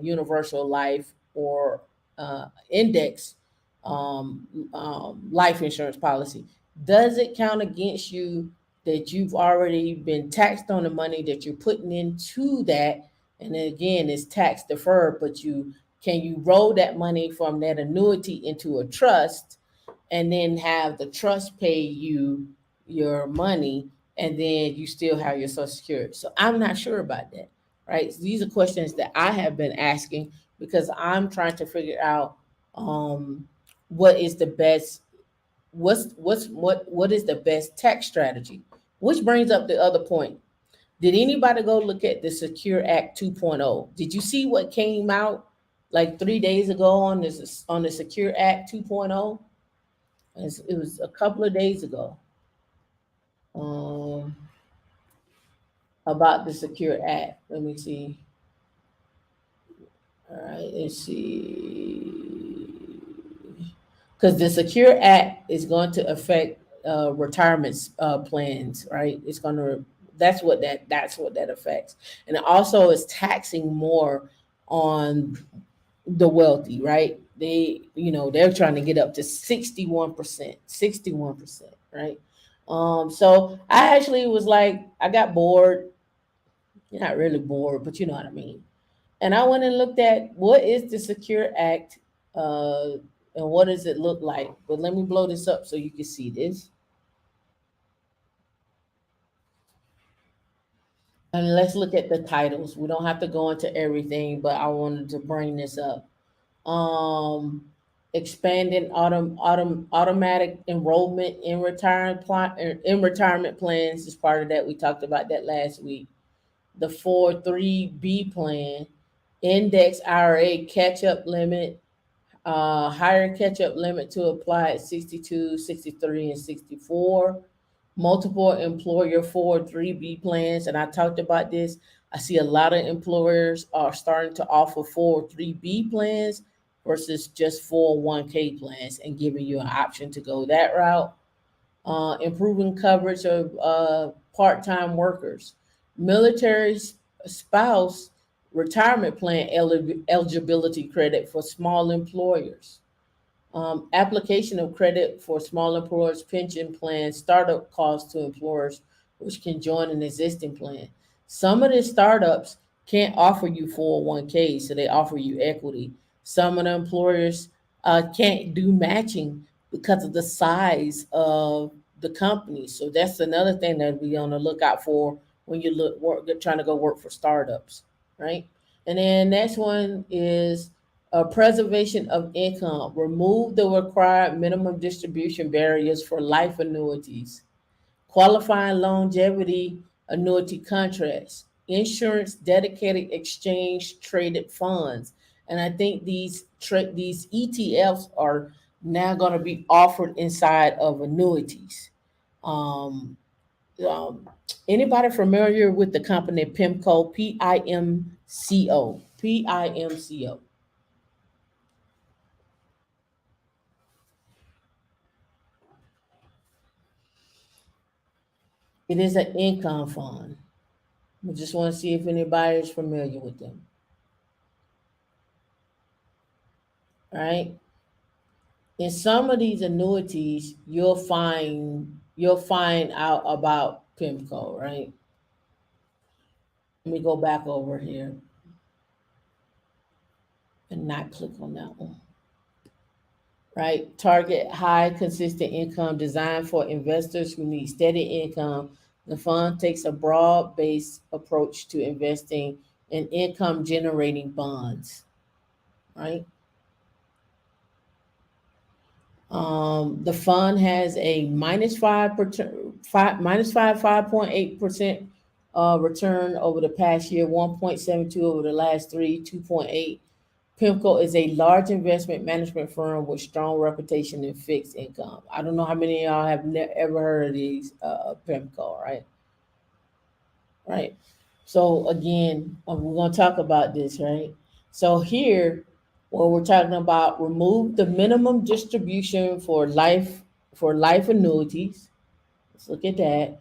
universal life, or index? life insurance policy, does it count against you that you've already been taxed on the money that you're putting into that? And then again, it's tax deferred, but you roll that money from that annuity into a trust and then have the trust pay you your money, and then you still have your social security? So I'm not sure about that, right? So these are questions that I have been asking because I'm trying to figure out um, what is the best what is the best tax strategy. Which brings up the other point. Did anybody go look at the Secure Act 2.0? Did you see what came out like 3 days ago on the Secure Act 2.0? It was a couple of days ago, um, about the Secure Act. Let me see. All right, let's see. Because the Secure Act is going to affect retirement plans, right? It's going to that's what that affects, and it also is taxing more on the wealthy, right? They're trying to get up to 61%, 61%, right? So I actually was like, I got bored, not really bored, but you know what I mean. And I went and looked at what is the Secure Act, uh, and what does it look like. But let me blow this up so you can see this. And let's look at the titles. We don't have to go into everything, but I wanted to bring this up. Um, Expanding automatic enrollment in retirement plans is part of that. We talked about that last week. The 403B plan, index IRA catch up limit, higher catch-up limit to apply at 62, 63, and 64. Multiple employer 403B plans, and I talked about this. I see a lot of employers are starting to offer 403B plans versus just 401k plans and giving you an option to go that route. Improving coverage of part-time workers. Military spouse retirement plan eligibility credit for small employers. Application of credit for small employers pension plan startup costs to employers which can join an existing plan. Some of the startups can't offer you 401k, so they offer you equity. Some of the employers can't do matching because of the size of the company. So that's another thing that we on the lookout for when you trying to go work for startups, right? And then next one is preservation of income. Remove the required minimum distribution barriers for life annuities. Qualifying longevity annuity contracts. Insurance dedicated exchange traded funds. And I think these ETFs are now going to be offered inside of annuities. Um, um, Anybody familiar with the company PIMCO? PIMCO. PIMCO. It is an income fund. We just want to see if anybody is familiar with them. All right. In some of these annuities, you'll find out about PIMCO, right? Let me go back over here and not click on that one. Right? Target high consistent income designed for investors who need steady income. The fund takes a broad based approach to investing in income generating bonds, right? The fund has a minus 5.8% return over the past year, 1.72 over the last three, 2.8. PIMCO is a large investment management firm with strong reputation in fixed income. I don't know how many of y'all have ever heard of these PIMCO, right? Right. So again, we're going to talk about this, right? So here, what we're talking about, remove the minimum distribution for life annuities. Let's look at that,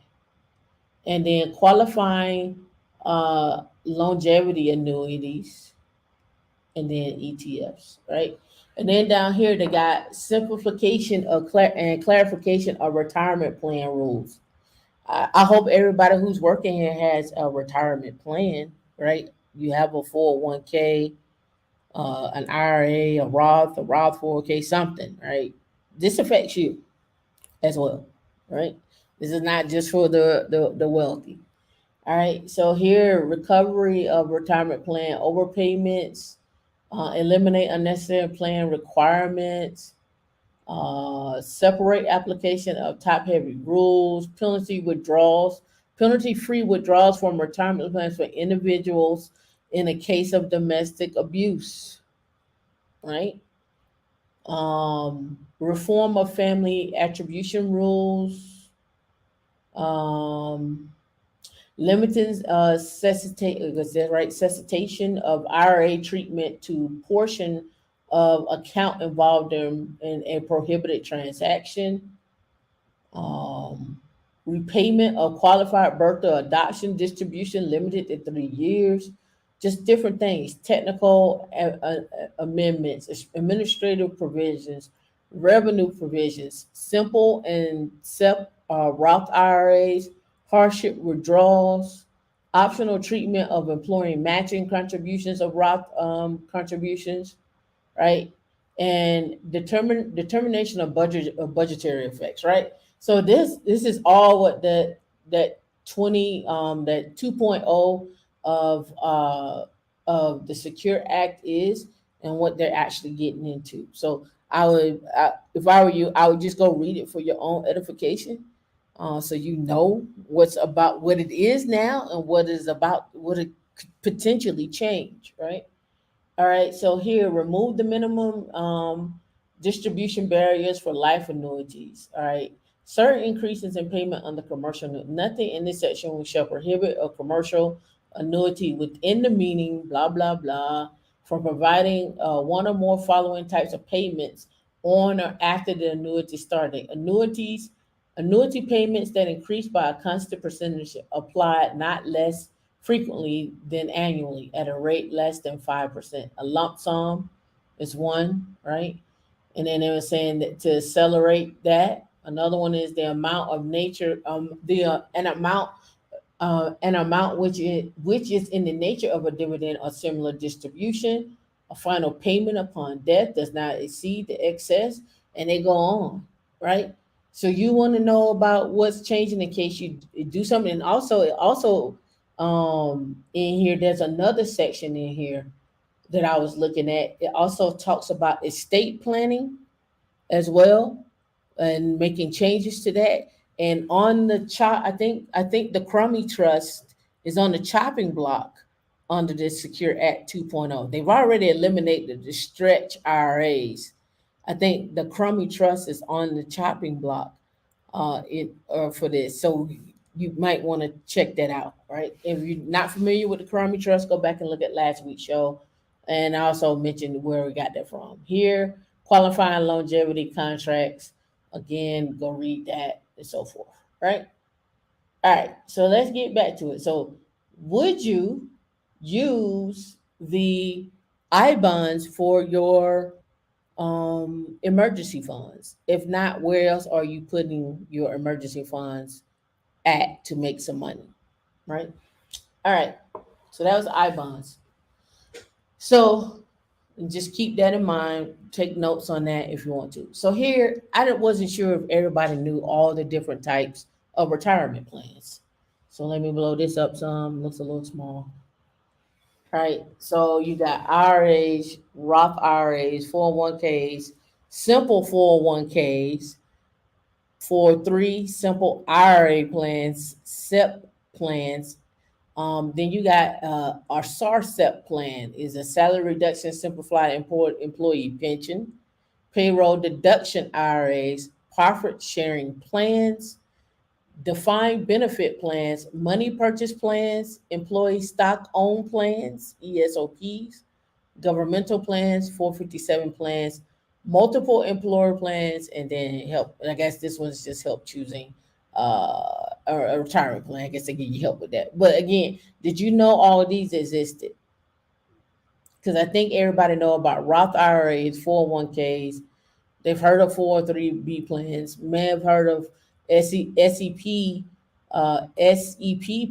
and then qualifying longevity annuities, and then ETFs, right? And then down here they got simplification of and clarification of retirement plan rules. I hope everybody who's working here has a retirement plan, right? You have a 401k, an IRA, a Roth 401k, something, right? This affects you as well, right? This is not just for the wealthy. All right, so here, recovery of retirement plan overpayments, eliminate unnecessary plan requirements, separate application of top heavy rules, penalty free withdrawals from retirement plans for individuals in a case of domestic abuse, right? Reform of family attribution rules, um, limiting cessation of IRA treatment to portion of account involved in a prohibited transaction, um, repayment of qualified birth or adoption distribution limited to 3 years, just different things, technical amendments, administrative provisions, revenue provisions, simple and Roth IRAs, hardship withdrawals, optional treatment of employee matching contributions of Roth contributions, right? And determination of budgetary effects, right? So this is all what that 2.0 of the Secure Act is, and what they're actually getting into. So if I were you, I would just go read it for your own edification, so you know what it is now and what it could potentially change, right? All right, so here, remove the minimum distribution barriers for life annuities. All right, certain increases in payment under commercial nothing in this section shall prohibit a commercial annuity within the meaning, blah, blah, blah, from providing one or more following types of payments on or after the annuity starting. Annuity payments that increase by a constant percentage applied not less frequently than annually at a rate less than 5%. A lump sum is one, right? And then they were saying that to accelerate that. Another one is the amount of nature, an amount which is in the nature of a dividend or similar distribution. A final payment upon death does not exceed the excess, and they go on, right? So you want to know about what's changing in case you do something. And also in here, there's another section in here that I was looking at. It also talks about estate planning as well, and making changes to that. And on the chop, I think the Crummy Trust is on the chopping block under this Secure Act 2.0. They've already eliminated the stretch IRAs. I think the Crummy Trust is on the chopping block for this. So you might want to check that out, right? If you're not familiar with the Crummy Trust, go back and look at last week's show. And I also mentioned where we got that from. Here, qualifying longevity contracts. Again, go read that and so forth, right? All right, so let's get back to it. So, would you use the I bonds for your emergency funds? If not, where else are you putting your emergency funds at to make some money, right? All right, so that was I bonds. So just keep that in mind. Take notes on that if you want to. So here, I wasn't sure if everybody knew all the different types of retirement plans. So let me blow this up some. Looks a little small. All right. So you got IRAs, Roth IRAs, 401ks, simple 401ks, for three simple IRA plans, SEP plans. Then you got our SARSEP plan is a salary reduction simplified employee pension, payroll deduction IRAs, profit sharing plans, defined benefit plans, money purchase plans, employee stock own plans, ESOPs, governmental plans, 457 plans, multiple employer plans, and then help. And I guess this one's just help choosing a retirement plan. I guess they give you help with that. But again, did you know all of these existed? because I think everybody know about Roth IRAs, 401ks. They've heard of 403B plans. May have heard of SEP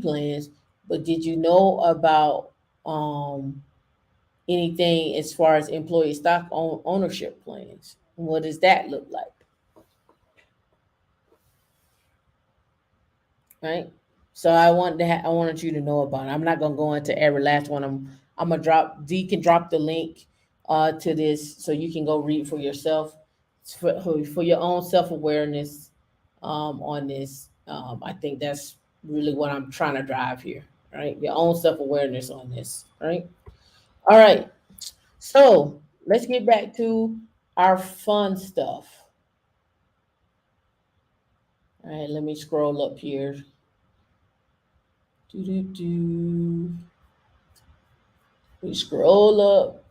plans. But did you know about um, anything as far as employee stock ownership plans? What does that look like? Right. So I wanted you to know about it. I'm not gonna go into every last one. I'm gonna drop D can drop the link to this so you can go read for yourself. It's for your own self awareness on this. I think that's really what I'm trying to drive here. Right, your own self awareness on this. Right. All right. So let's get back to our fun stuff. All right. Let me scroll up here. Do do do. We scroll up.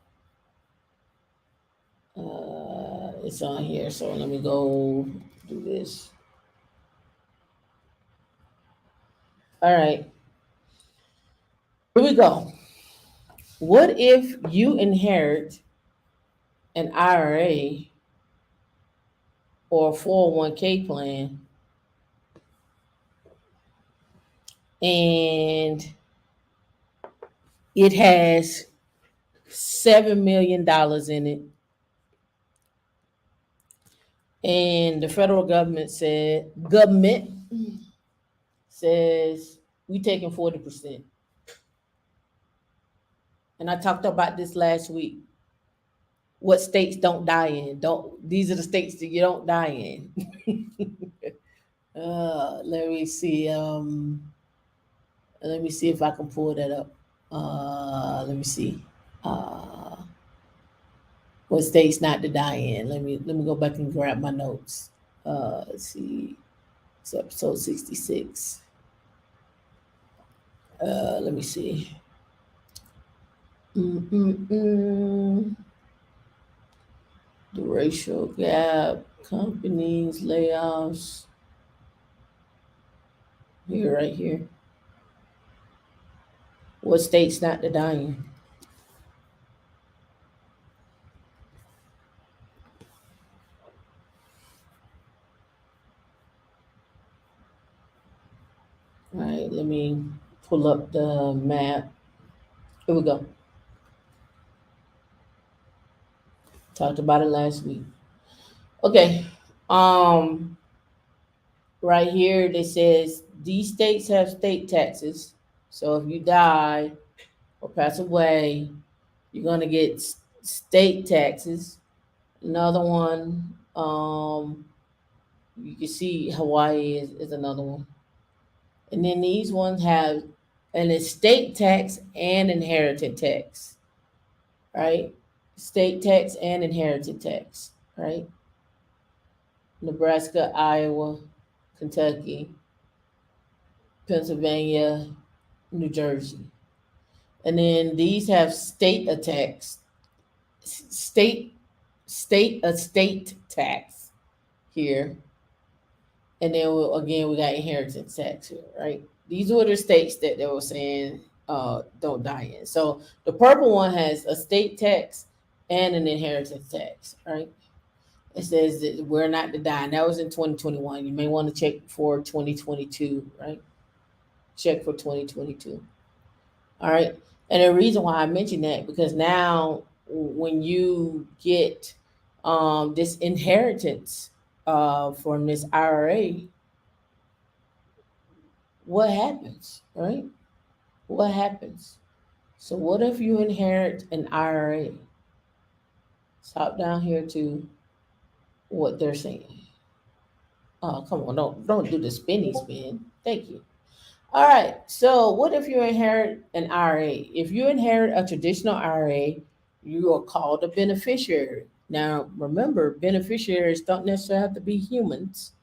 It's on here, so let me go do this. All right, here we go. What if you inherit an IRA or a 401k plan and it has $7 million in it, and the federal government says we taking 40%. And I talked about this last week. What states don't die in? Don't These are the states that you don't die in. Let me see. Let me see if I can pull that up. Let me see. Uh, what states not to die in? Let me go back and grab my notes. Let's see. It's episode 66. Let me see. Mm-mm-mm. The racial gap, companies, layoffs. Here, right here. What states not to die in? All right, let me pull up the map. Here we go. Talked about it last week. Okay. Um, right here it says these states have state taxes. So if you die or pass away, you're gonna get state taxes. Another one, you can see Hawaii is another one. And then these ones have an estate tax and inheritance tax, right? State tax and inheritance tax, right? Nebraska, Iowa, Kentucky, Pennsylvania, New Jersey. And then these have state tax, state state estate tax here. And then again we got inheritance tax here, right? These were the states that they were saying don't die in. So the purple one has a state tax and an inheritance tax, right? It says that we're not to die. And that was in 2021. You may want to check for 2022, right? Check for 2022. All right. And the reason why I mention that because now when you get this inheritance from this IRA, what happens, right? What happens? So what if you inherit an IRA? Stop down here to what they're saying. Oh, come on, don't do the spinny spin. Thank you. All right. So, what if you inherit an IRA? If you inherit a traditional IRA, you are called a beneficiary. Now, remember, beneficiaries don't necessarily have to be humans.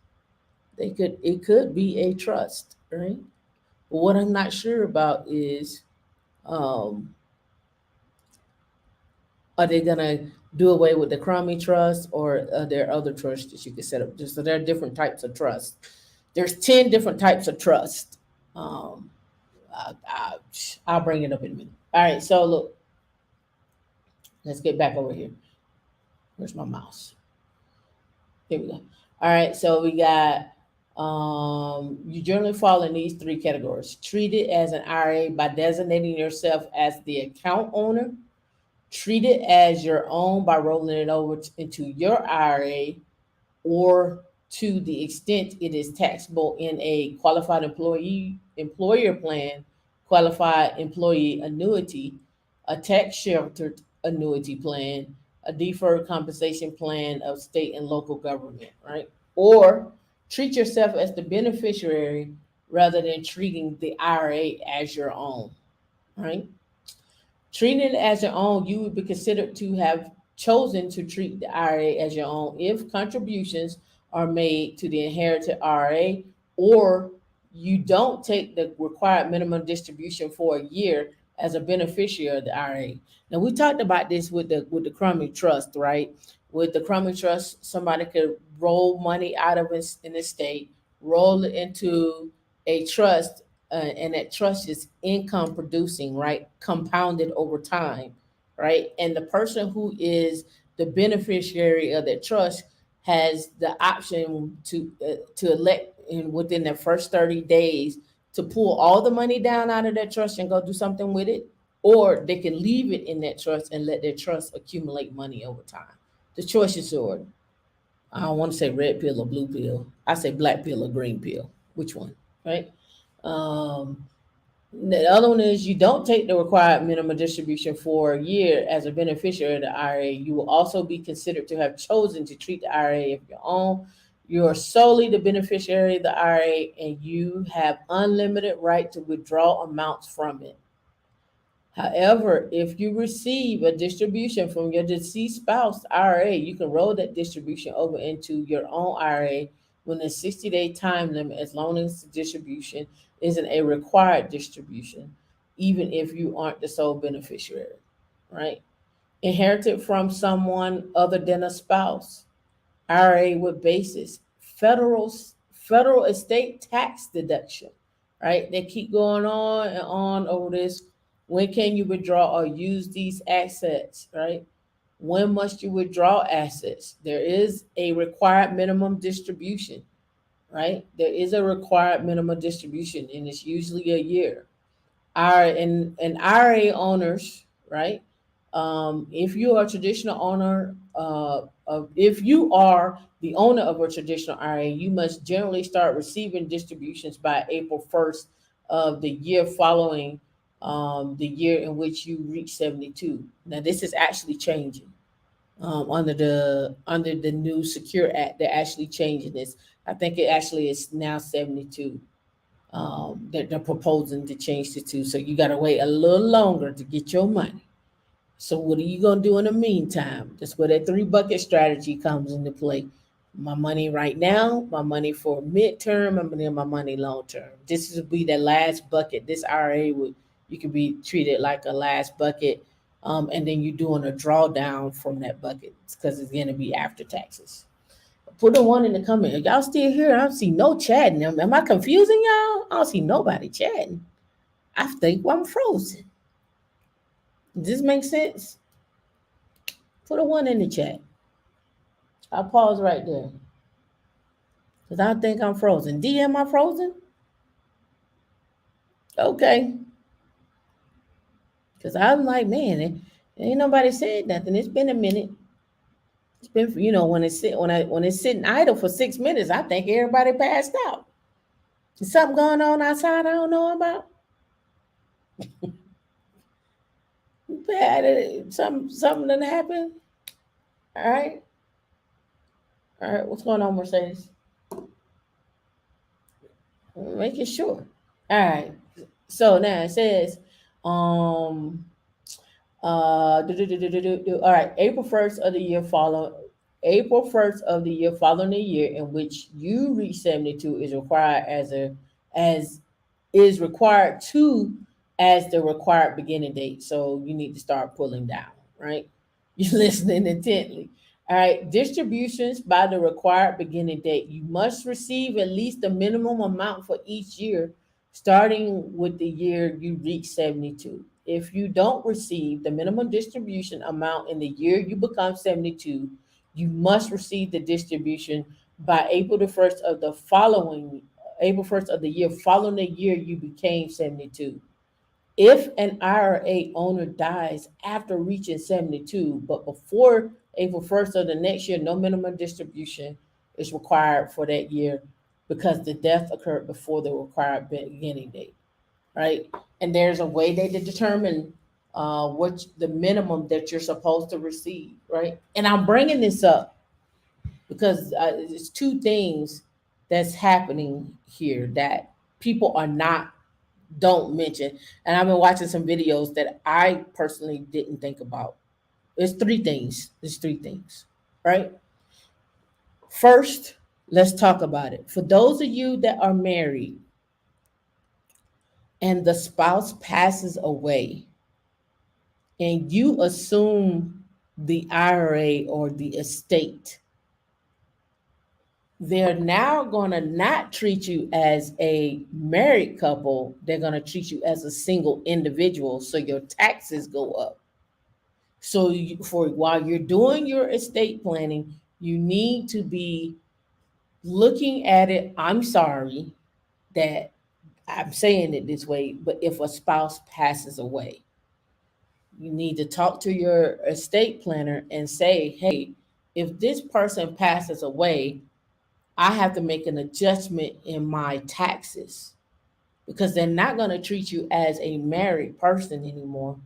It could be a trust, right? But what I'm not sure about is, um, are they gonna do away with the crummy trust, or are there other trusts that you can set up? Just so there are different types of trust. There's 10 different types of trust. Um, I, I, I'll bring it up in a minute. All right, so look, Let's get back over here. Where's my mouse? Here we go. All right, so we got you generally fall in these three categories. Treat it as an IRA by designating yourself as the account owner. Treat it as your own by rolling it over into your IRA, or to the extent it is taxable in a qualified employee employer plan, qualified employee annuity, a tax sheltered annuity plan, a deferred compensation plan of state and local government, right? Or treat yourself as the beneficiary rather than treating the IRA as your own, right? Treating it as your own, you would be considered to have chosen to treat the IRA as your own if contributions are made to the inherited IRA, or you don't take the required minimum distribution for a year as a beneficiary of the IRA. Now we talked about this with the Crummy Trust, right? With the Crummy Trust, somebody could roll money out of an estate, roll it into a trust, and that trust is income producing, right? Compounded over time, right? And the person who is the beneficiary of that trust has the option to elect in within the first 30 days to pull all the money down out of that trust and go do something with it, or they can leave it in that trust and let their trust accumulate money over time. The choice is yours. I don't want to say red pill or blue pill. I say black pill or green pill. Which one, right? Um, the other one is you don't take the required minimum distribution for a year as a beneficiary of the IRA. You will also be considered to have chosen to treat the IRA as your own. You are solely the beneficiary of the IRA, and you have unlimited right to withdraw amounts from it. However, if you receive a distribution from your deceased spouse IRA, you can roll that distribution over into your own IRA within a 60-day time limit, as long as the distribution isn't a required distribution, even if you aren't the sole beneficiary, right? Inherited from someone other than a spouse. IRA with basis, federal estate tax deduction, right? They keep going on and on over this. When can you withdraw or use these assets, right? When must you withdraw assets? There is a required minimum distribution, right? There is a required minimum distribution, and it's usually a year. Our and IRA owners, right? If you are a traditional owner, if you are the owner of a traditional IRA, you must generally start receiving distributions by April 1st of the year following the year in which you reach 72. Now, this is actually changing under the new Secure Act. They're actually changing this. I think it actually is now 72 that they're proposing to change it to. So you got to wait a little longer to get your money. So what are you gonna do in the meantime? That's where that three bucket strategy comes into play. My money right now, my money for midterm, and then my money long term. This would be the last bucket. This IRA would you could be treated like a last bucket, and then you're doing a drawdown from that bucket because it's gonna be after taxes. Put a one in the comment. Are y'all still here? I don't see no chatting. Am I confusing y'all? I don't see nobody chatting. I think I'm frozen. Does this make sense? Put a one in the chat. I'll pause right there. Because I think I'm frozen. D, am I frozen? Okay. Because I'm like, man, ain't nobody said nothing. It's been a minute. It's been, when it's sitting idle for 6 minutes, I think everybody passed out. Is something going on outside I don't know about? Something done happened. All right. All right. What's going on, Mercedes? Making sure. All right. So now it says, um, all right, April 1st of the year following the year in which you reach 72 is required as is required to as the required beginning date. So you need to start pulling down, right? You're listening intently. All right, distributions by the required beginning date. You must receive at least the minimum amount for each year, starting with the year you reach 72. if you don't receive the minimum distribution amount in the year you become 72, you must receive the distribution by April 1st of the year following the year you became 72. If an IRA owner dies after reaching 72, but before April 1st of the next year, no minimum distribution is required for that year because the death occurred before the required beginning date, right? And there's a way they determine what the minimum that you're supposed to receive, right? And I'm bringing this up because it's two things that's happening here that people are not don't mention. And I've been watching some videos that I personally didn't think about. There's three things. There's three things, right? First, let's talk about it. For those of you that are married and the spouse passes away and you assume the IRA or the estate, they're now going to not treat you as a married couple. They're going to treat you as a single individual. So your taxes go up. So for while you're doing your estate planning, you need to be looking at it. I'm sorry that I'm saying it this way, but if a spouse passes away, you need to talk to your estate planner and say, hey, if this person passes away, I have to make an adjustment in my taxes because they're not going to treat you as a married person anymore.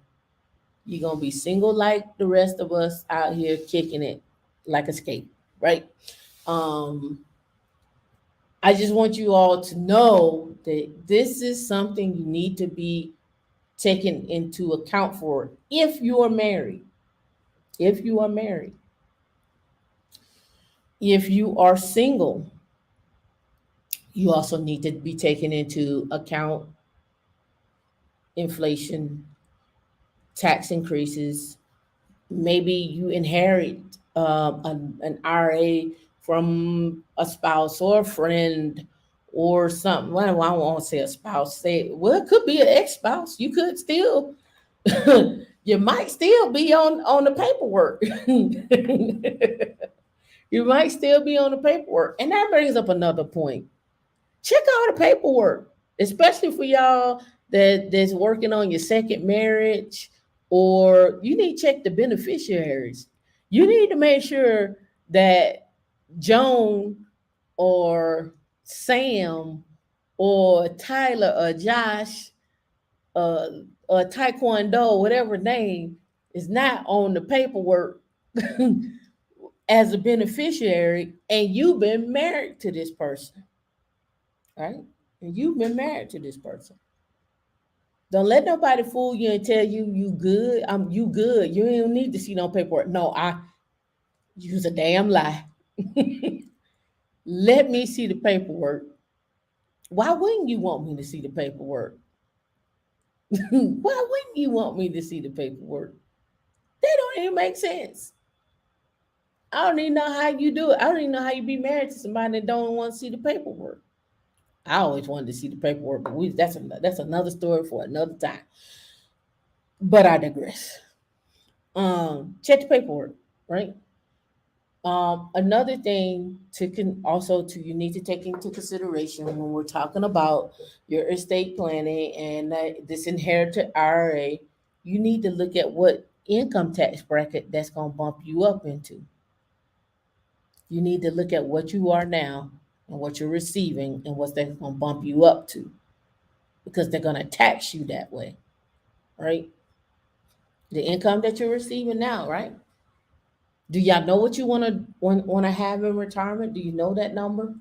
You're going to be single like the rest of us out here kicking it like a skate, right? Um, I just want you all to know that this is something you need to be taken into account for if you are married. If you are married. If you are single, you also need to be taken into account inflation, tax increases. Maybe you inherit an IRA from a spouse or a friend or something. Well, I won't say a spouse. Say, well, it could be an ex-spouse. You could still, you might still be on the paperwork. You might still be on the paperwork, and that brings up another point. Check out the paperwork, especially for y'all that's working on your second marriage, or you need to check the beneficiaries. You need to make sure that Joan or Sam or Tyler or Josh uh, or Taekwondo, whatever name, is not on the paperwork as a beneficiary, and you've been married to this person, right? And you've been married to this person. Don't let nobody fool you and tell you you good. You good. You don't need to see no paperwork. No, I use a damn lie. Let me see the paperwork. Why wouldn't you want me to see the paperwork? Why wouldn't you want me to see the paperwork? That don't even make sense. I don't even know how you do it. I don't even know how you be married to somebody that don't want to see the paperwork. I always wanted to see the paperwork, but that's another story for another time. But I digress. Check the paperwork, right? Another thing also to you need to take into consideration when we're talking about your estate planning and this inherited IRA, you need to look at what income tax bracket that's going to bump you up into. You need to look at what you are now and what you're receiving and what's that's going to bump you up to because they're going to tax you that way, right? The income that you're receiving now, right? Do y'all know what you want to have in retirement? Do you know that number?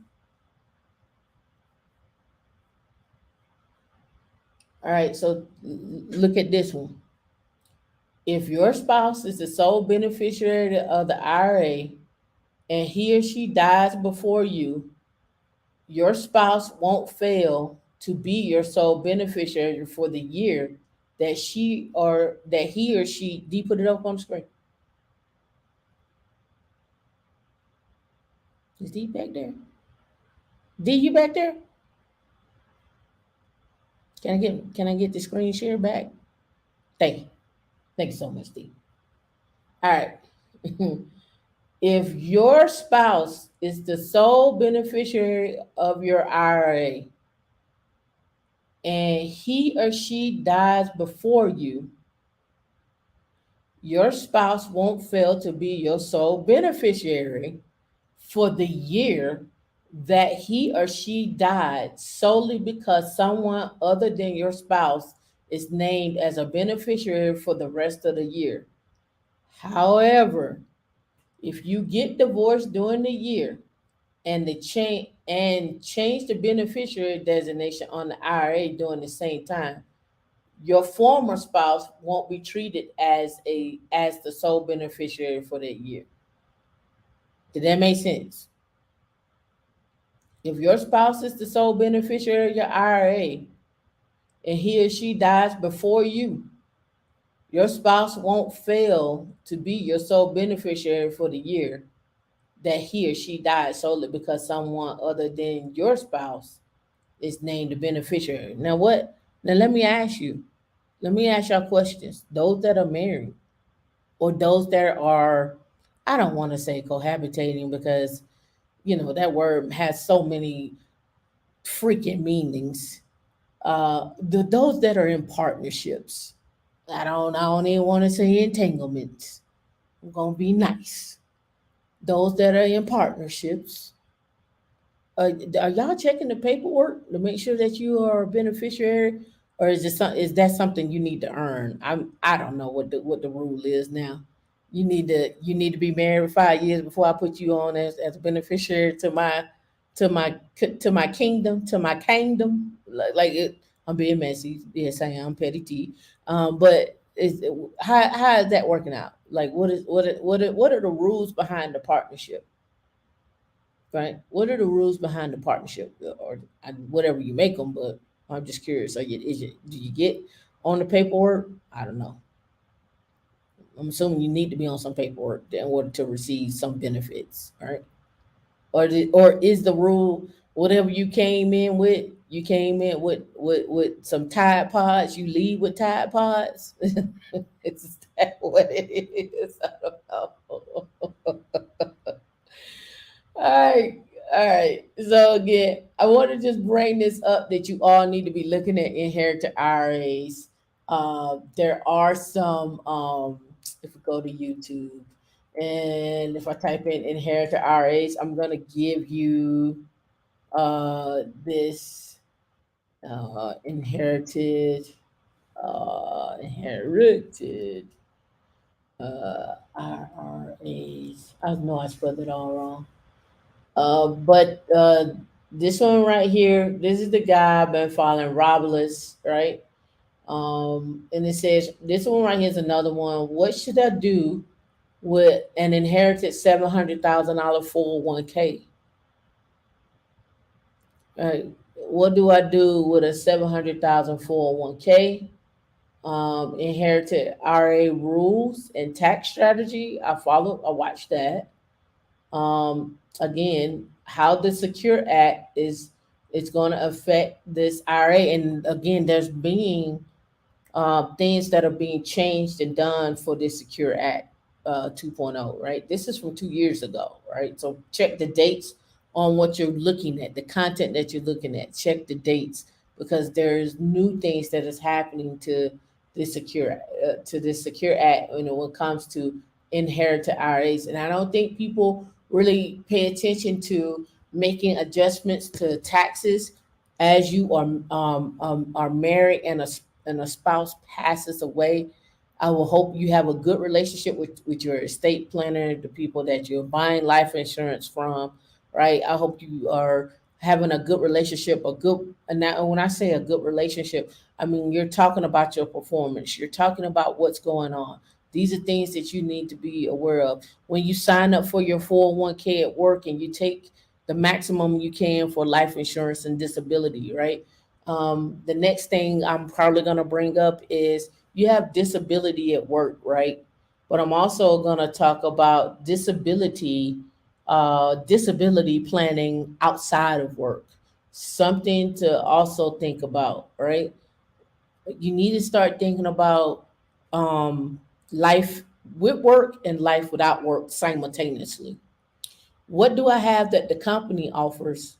All right, so look at this one. If your spouse is the sole beneficiary of the IRA and he or she dies before you, your spouse won't fail to be your sole beneficiary for the year that he or she. Do you put it up on the screen? Is D back there? D, you back there? Can I get the screen share back? Thank you. Thank you so much, Steve. All right. If your spouse is the sole beneficiary of your IRA and he or she dies before you, your spouse won't fail to be your sole beneficiary for the year that he or she died solely because someone other than your spouse is named as a beneficiary for the rest of the year. However, if you get divorced during the year and change the beneficiary designation on the IRA during the same time, your former spouse won't be treated as the sole beneficiary for that year. Did that make sense? If your spouse is the sole beneficiary of your IRA and he or she dies before you, your spouse won't fail to be your sole beneficiary for the year that he or she died solely because someone other than your spouse is named the beneficiary. Now what? Now let me ask y'all questions. Those that are married or those that are, I don't want to say cohabitating because that word has so many freaking meanings. Those that are in partnerships. I don't even want to say entanglements. I'm gonna be nice. Those that are in partnerships. Are y'all checking the paperwork to make sure that you are a beneficiary, or is that something you need to earn? I don't know what the rule is now. You need to be married 5 years before I put you on as a beneficiary to my kingdom. I'm being messy. Yes, I am petty T. But how is that working out? Like, what are the rules behind the partnership? Right? What are the rules behind the partnership, or whatever you make them? But I'm just curious. Do you get on the paperwork? I don't know. I'm assuming you need to be on some paperwork in order to receive some benefits, right? Or is the rule whatever you came in with? You came in with some Tide Pods. You leave with Tide Pods. Is that what it is? I don't know. All right, all right. So again, I want to just bring this up that you all need to be looking at inherited IRAs. There are some. If we go to YouTube, and if I type in inherited IRAs, I'm gonna give you this inherited IRAs. I know I spelled it all wrong. But this one right here, this is the guy I've been following, Robles, right? And it says this one right here is another one. What should I do with an inherited $700,000 401k? Right? What do I do with a 700,000 401k? Inherited RA rules and tax strategy. I watched that. Again, how the Secure Act is going to affect this IRA, and again, there's being things that are being changed and done for this Secure Act 2.0, right? This is from 2 years ago, right? So check the dates on what you're looking at, the content that you're looking at. Check the dates because there's new things that is happening to this Secure Act when it comes to inherited IRAs, and I don't think people really pay attention to making adjustments to taxes as you are married and a spouse passes away. I will hope you have a good relationship with your estate planner, the people that you're buying life insurance from, right? I hope you are having a good relationship, and now when I say a good relationship, I mean you're talking about your performance, you're talking about what's going on. These are things that you need to be aware of. When you sign up for your 401k at work and you take the maximum you can for life insurance and disability, right? The next thing I'm probably going to bring up is you have disability at work, right? But I'm also going to talk about disability planning outside of work. Something to also think about, right? You need to start thinking about. um, life with work and life without work simultaneously. What do I have that the company offers,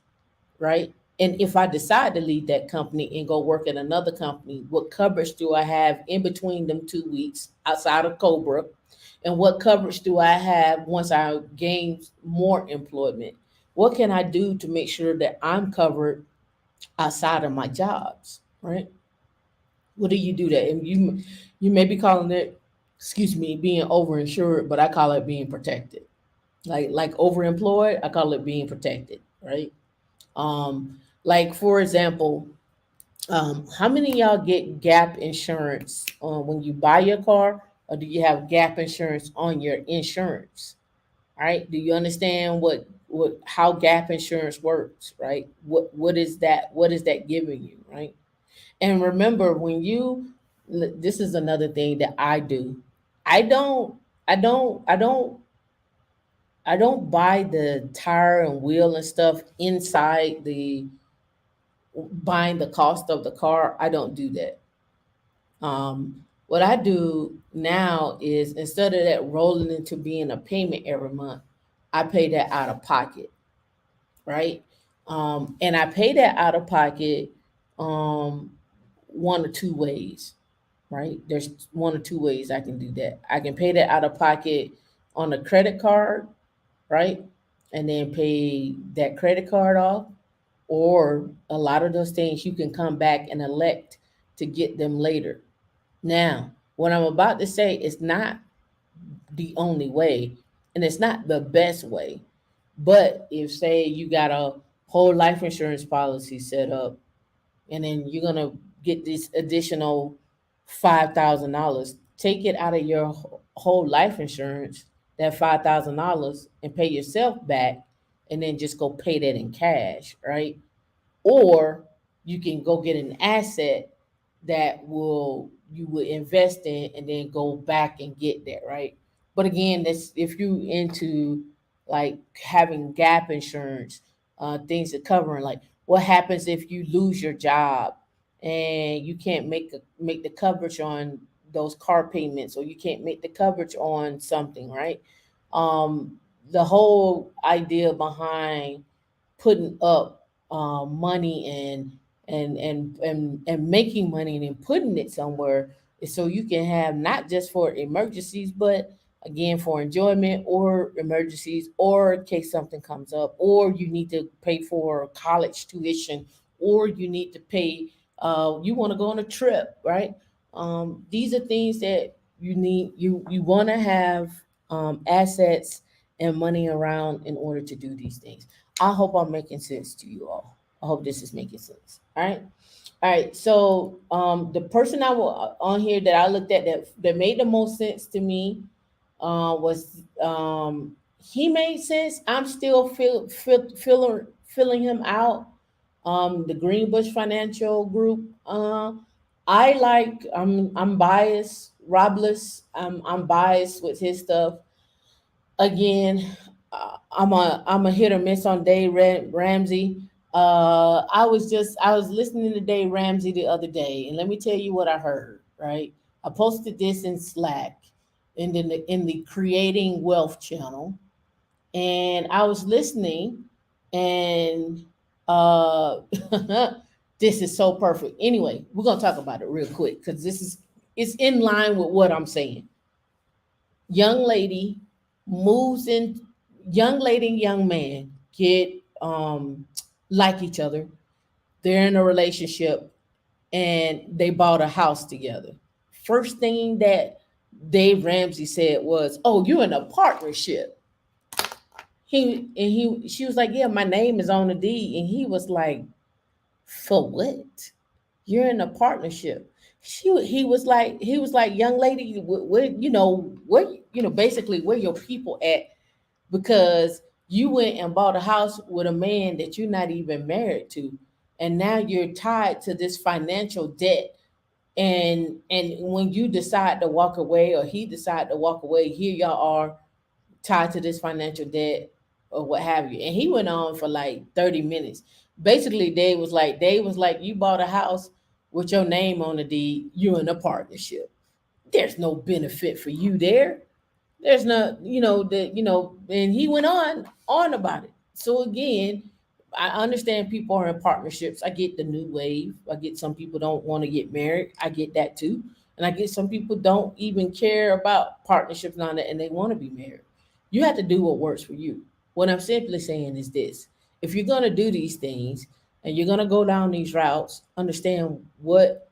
right? And if I decide to leave that company and go work at another company, what coverage do I have in between them 2 weeks outside of Cobra? And what coverage do I have once I gain more employment? What can I do to make sure that I'm covered outside of my jobs, right? What do you do that? And you may be calling it, excuse me, being overinsured, but I call it being protected. Like overemployed, I call it being protected, right? Like for example, how many of y'all get gap insurance when you buy your car, or do you have gap insurance on your insurance? Right? Do you understand what how gap insurance works? Right? What is that? What is that giving you? Right? And remember, when you this is another thing that I do. I don't. I don't. I don't. I don't buy the tire and wheel and stuff inside the buying the cost of the car. I don't do that. What I do now is instead of that rolling into being a payment every month, I pay that out of pocket, right? And I pay that out of pocket um, one or two ways, right? There's one or two ways I can do that. I can pay that out of pocket on a credit card, right? And then pay that credit card off. Or a lot of those things you can come back and elect to get them later. Now, what I'm about to say is not the only way, and it's not the best way. But if, say, you got a whole life insurance policy set up, and then you're gonna get this additional $5,000, take it out of your whole life insurance, that $5,000, and pay yourself back, and then just go pay that in cash, right? Or you can go get an asset that will you would invest in and then go back and get that, right? But again, that's if you into like having gap insurance, things that covering like what happens if you lose your job and you can't make the coverage on those car payments, or you can't make the coverage on something, right? The whole idea behind putting up money and making money and then putting it somewhere is so you can have not just for emergencies, but again for enjoyment or emergencies, or in case something comes up, or you need to pay for college tuition, or you need to pay you want to go on a trip, right? These are things that you want to have assets and money around in order to do these things. I hope I'm making sense to you all. I hope this is making sense. All right. All right. So the person on here that I looked at that made the most sense to me was he made sense. I'm still filling him out. The Greenbush Financial Group. I'm biased. Robless. I'm biased with his stuff. Again, I'm a hit or miss on Ramsey. I was listening to Dave Ramsey the other day, and let me tell you what I heard. Right, I posted this in Slack, and in the Creating Wealth channel, and I was listening, and uh, this is so perfect. Anyway, we're gonna talk about it real quick because it's in line with what I'm saying. Young lady moves in, young lady and young man get like each other. They're in a relationship and they bought a house together. First thing that Dave Ramsey said was, "Oh, you're in a partnership." She was like, "Yeah, my name is on the deed," and he was like, "For what? You're in a partnership." He was like, "Young lady, basically where your people at, because you went and bought a house with a man that you're not even married to, and now you're tied to this financial debt, and when you decide to walk away, or he decide to walk away, here y'all are tied to this financial debt or what have you." And he went on for like 30 minutes. Basically, Dave was like, "You bought a house with your name on the deed, you're in a partnership." There's no benefit for you there. There's not, and he went on about it. So again, I understand people are in partnerships. I get the new wave. I get some people don't want to get married. I get that too. And I get some people don't even care about partnerships and all that, and they want to be married. You have to do what works for you. What I'm simply saying is this: if you're gonna do these things and you're gonna go down these routes, understand what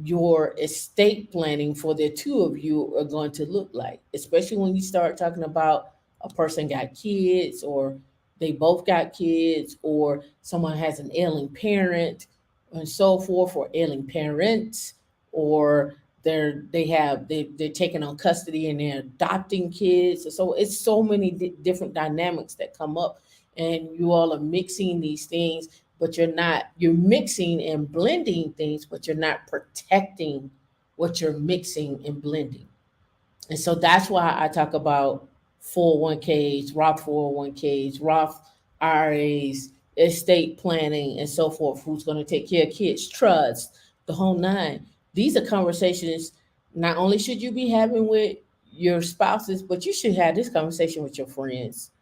your estate planning for the two of you are going to look like, especially when you start talking about a person got kids, or they both got kids, or someone has an ailing parent and so forth, or ailing parents, or they're taking on custody and they're adopting kids. So it's so many different dynamics that come up, and you all are mixing these things, but you're mixing and blending things, but you're not protecting what you're mixing and blending. And so that's why I talk about 401ks, Roth 401ks, Roth IRAs, estate planning, and so forth. Who's going to take care of kids, trust, the whole nine. These are conversations not only should you be having with your spouses, but you should have this conversation with your friends.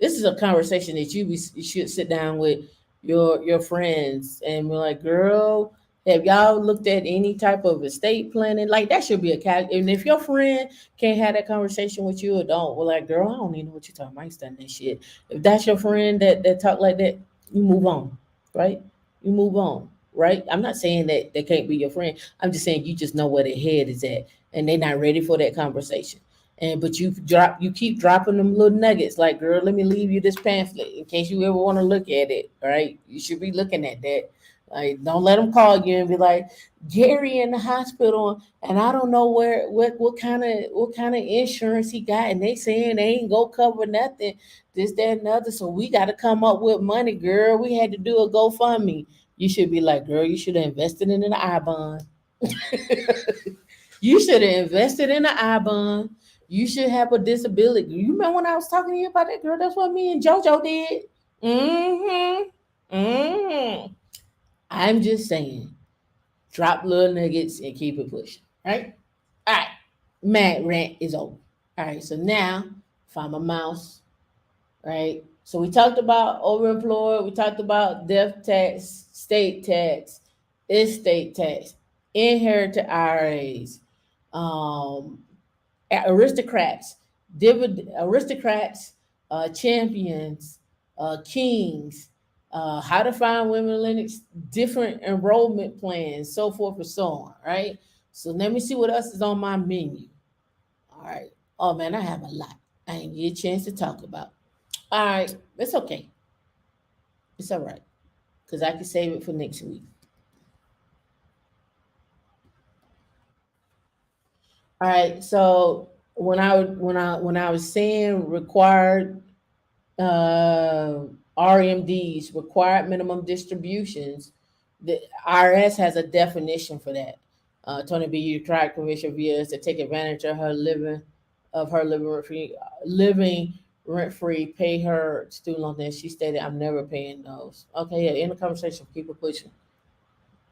This is a conversation that you should sit down with your friends and be like, girl, have y'all looked at any type of estate planning? Like that should be a cat. And if your friend can't have that conversation with you or don't, well, like, girl, I don't even know what you're talking about. I ain't studying that shit. If that's your friend that talk like that, you move on, right? You move on, right? I'm not saying that they can't be your friend. I'm just saying you just know where their head is at, and they're not ready for that conversation. And but you keep dropping them little nuggets like, girl, let me leave you this pamphlet in case you ever want to look at it. All right, you should be looking at that. Like, don't let them call you and be like, Gary in the hospital, and I don't know what kind of insurance he got, and they saying they ain't go cover nothing, this, that, and other. So we got to come up with money, girl. We had to do a GoFundMe. You should be like, girl, you should have invested in an I bond. You should have invested in an I bond. You should have a disability. You remember when I was talking to you about that, girl? That's what me and JoJo did. Mm-hmm. Mm-hmm. I'm just saying, drop little nuggets and keep it pushing. Right? All right. Mad rant is over. All right. So now, find my mouse. Right. So we talked about overemployed. We talked about death tax, state tax, estate tax, inherited IRAs, um, aristocrats, aristocrats, champions, kings, how to find women Linux, different enrollment plans, so forth and so on. Right. So let me see what else is on my menu. All right. Oh man, I have a lot. I didn't get a chance to talk about. All right, it's okay. It's all right because I can save it for next week. All right. So when I was saying required uh, RMDs, required minimum distributions, the IRS has a definition for that. Tony B. required commercial viewers to take advantage of her living rent free, pay her student loan. Then she stated, "I'm never paying those." Okay, yeah. In the conversation, keep it pushing.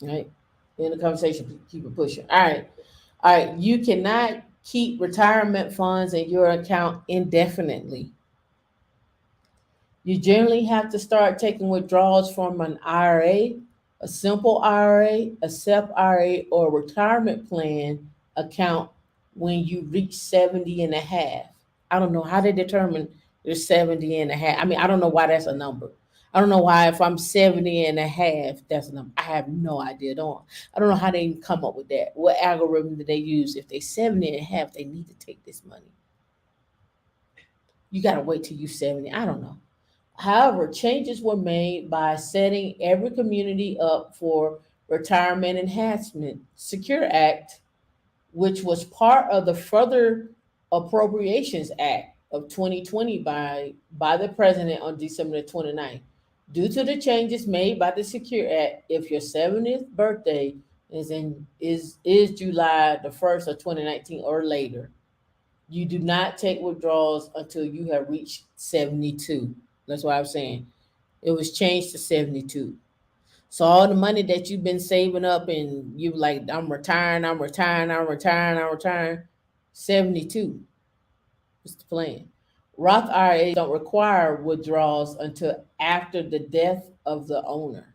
Right. In the conversation, keep it pushing. All right. All right. You cannot keep retirement funds in your account indefinitely. You generally have to start taking withdrawals from an IRA, a simple IRA, a SEP IRA, or a retirement plan account when you reach 70 and a half. I don't know how they determine you're 70 and a half. I mean, I don't know why that's a number. I don't know why if I'm 70 and a half, that's a number. I have no idea. I don't know how they come up with that. What algorithm do they use? If they 70 and a half, they need to take this money. You gotta wait till you 70. I don't know. However, changes were made by setting every community up for Retirement Enhancement Secure Act, which was part of the Further Appropriations Act of 2020 by the president on December the 29th. Due to the changes made by the Secure Act, if your 70th birthday is July the 1st of 2019 or later, you do not take withdrawals until you have reached 72. That's what I'm saying. It was changed to 72. So all the money that you've been saving up and you like, I'm retiring, I'm retiring, I'm retiring, I'm retiring. 72 is the plan. Roth IRAs don't require withdrawals until after the death of the owner,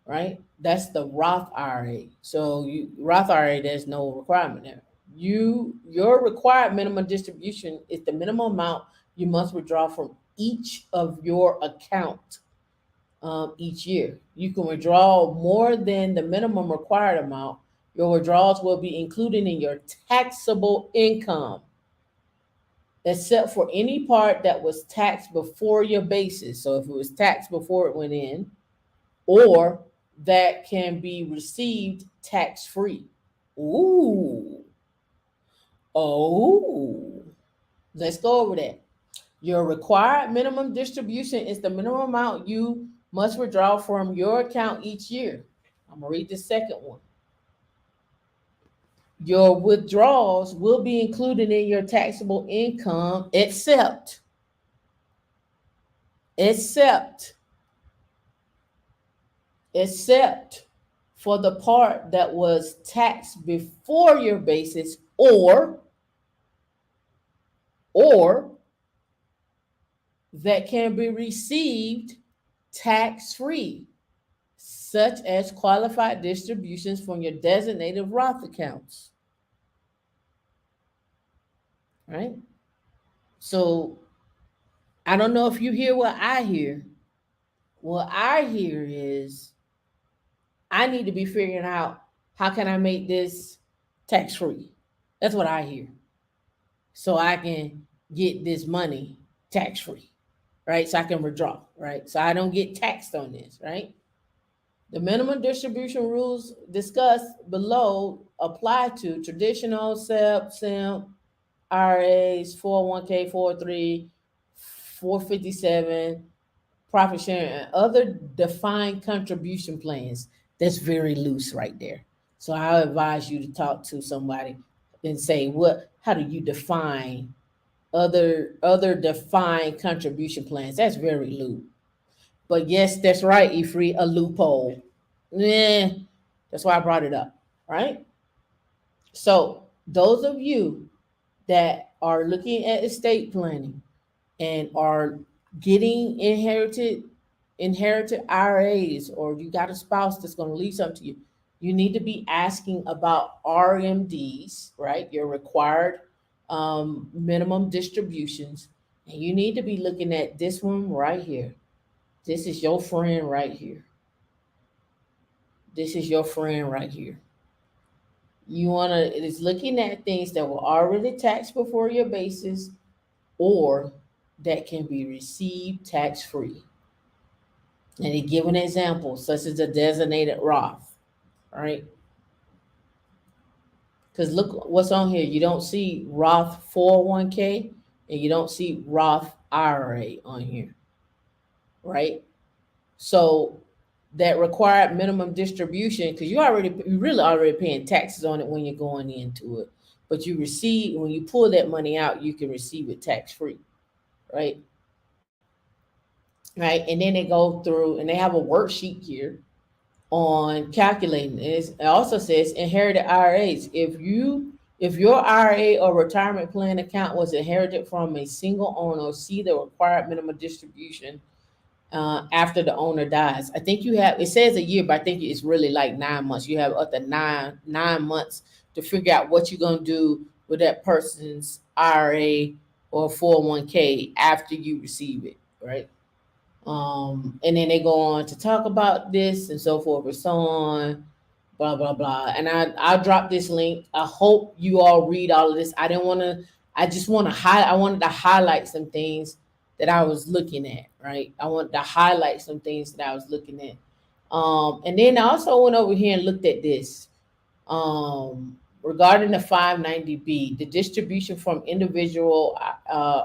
right? That's the Roth IRA. So Roth IRA, there's no requirement there. Your required minimum distribution is the minimum amount you must withdraw from each of your account each year. You can withdraw more than the minimum required amount. Your withdrawals will be included in your taxable income, except for any part that was taxed before your basis. So if it was taxed before it went in, or that can be received tax free. Ooh, oh, let's go over that. Your required minimum distribution is the minimum amount you must withdraw from your account each year. I'm gonna read the second one. Your withdrawals will be included in your taxable income except except for the part that was taxed before your basis, or that can be received tax free, such as qualified distributions from your designated Roth accounts. Right? So I don't know if you hear what I hear. What I hear is I need to be figuring out how can I make this tax free. That's what I hear. So I can get this money tax free, right? So I can withdraw, right? So I don't get taxed on this, right? The minimum distribution rules discussed below apply to traditional SEP, SIMP, IRAs, 401k, 403, 457, profit sharing, and other defined contribution plans. That's very loose right there. So I advise you to talk to somebody and say, how do you define other defined contribution plans? That's very loose. But yes, that's right, Ifri, a loophole. Yeah, that's why I brought it up, right? So those of you that are looking at estate planning and are getting inherited IRAs, or you got a spouse that's going to leave something to you, you need to be asking about RMDs, right? Your required minimum distributions, and you need to be looking at this one right here. This is your friend right here. This is your friend right here. You want to, it is looking at things that were already taxed before your basis, or that can be received tax free. And they give an example, such as a designated Roth, right? Because look what's on here. You don't see Roth 401k and you don't see Roth IRA on here, right? So that required minimum distribution, because you really already paying taxes on it when you're going into it. But you receive, when you pull that money out, you can receive it tax free, right? Right. And then they go through and they have a worksheet here on calculating. It also says inherited IRAs. If your IRA or retirement plan account was inherited from a single owner, see the required minimum distribution after the owner dies. I think you have, it says a year, but I think it's really like 9 months. You have up to nine months to figure out what you're gonna do with that person's IRA or 401k after you receive it, right? And then they go on to talk about this and so forth and so on, blah blah blah. And I'll drop this link. I hope you all read all of this. I just want to I wanted to highlight some things that I was looking at, right? I wanted to highlight some things that I was looking at. And then I also went over here and looked at this. Regarding the 590B, the distribution from individual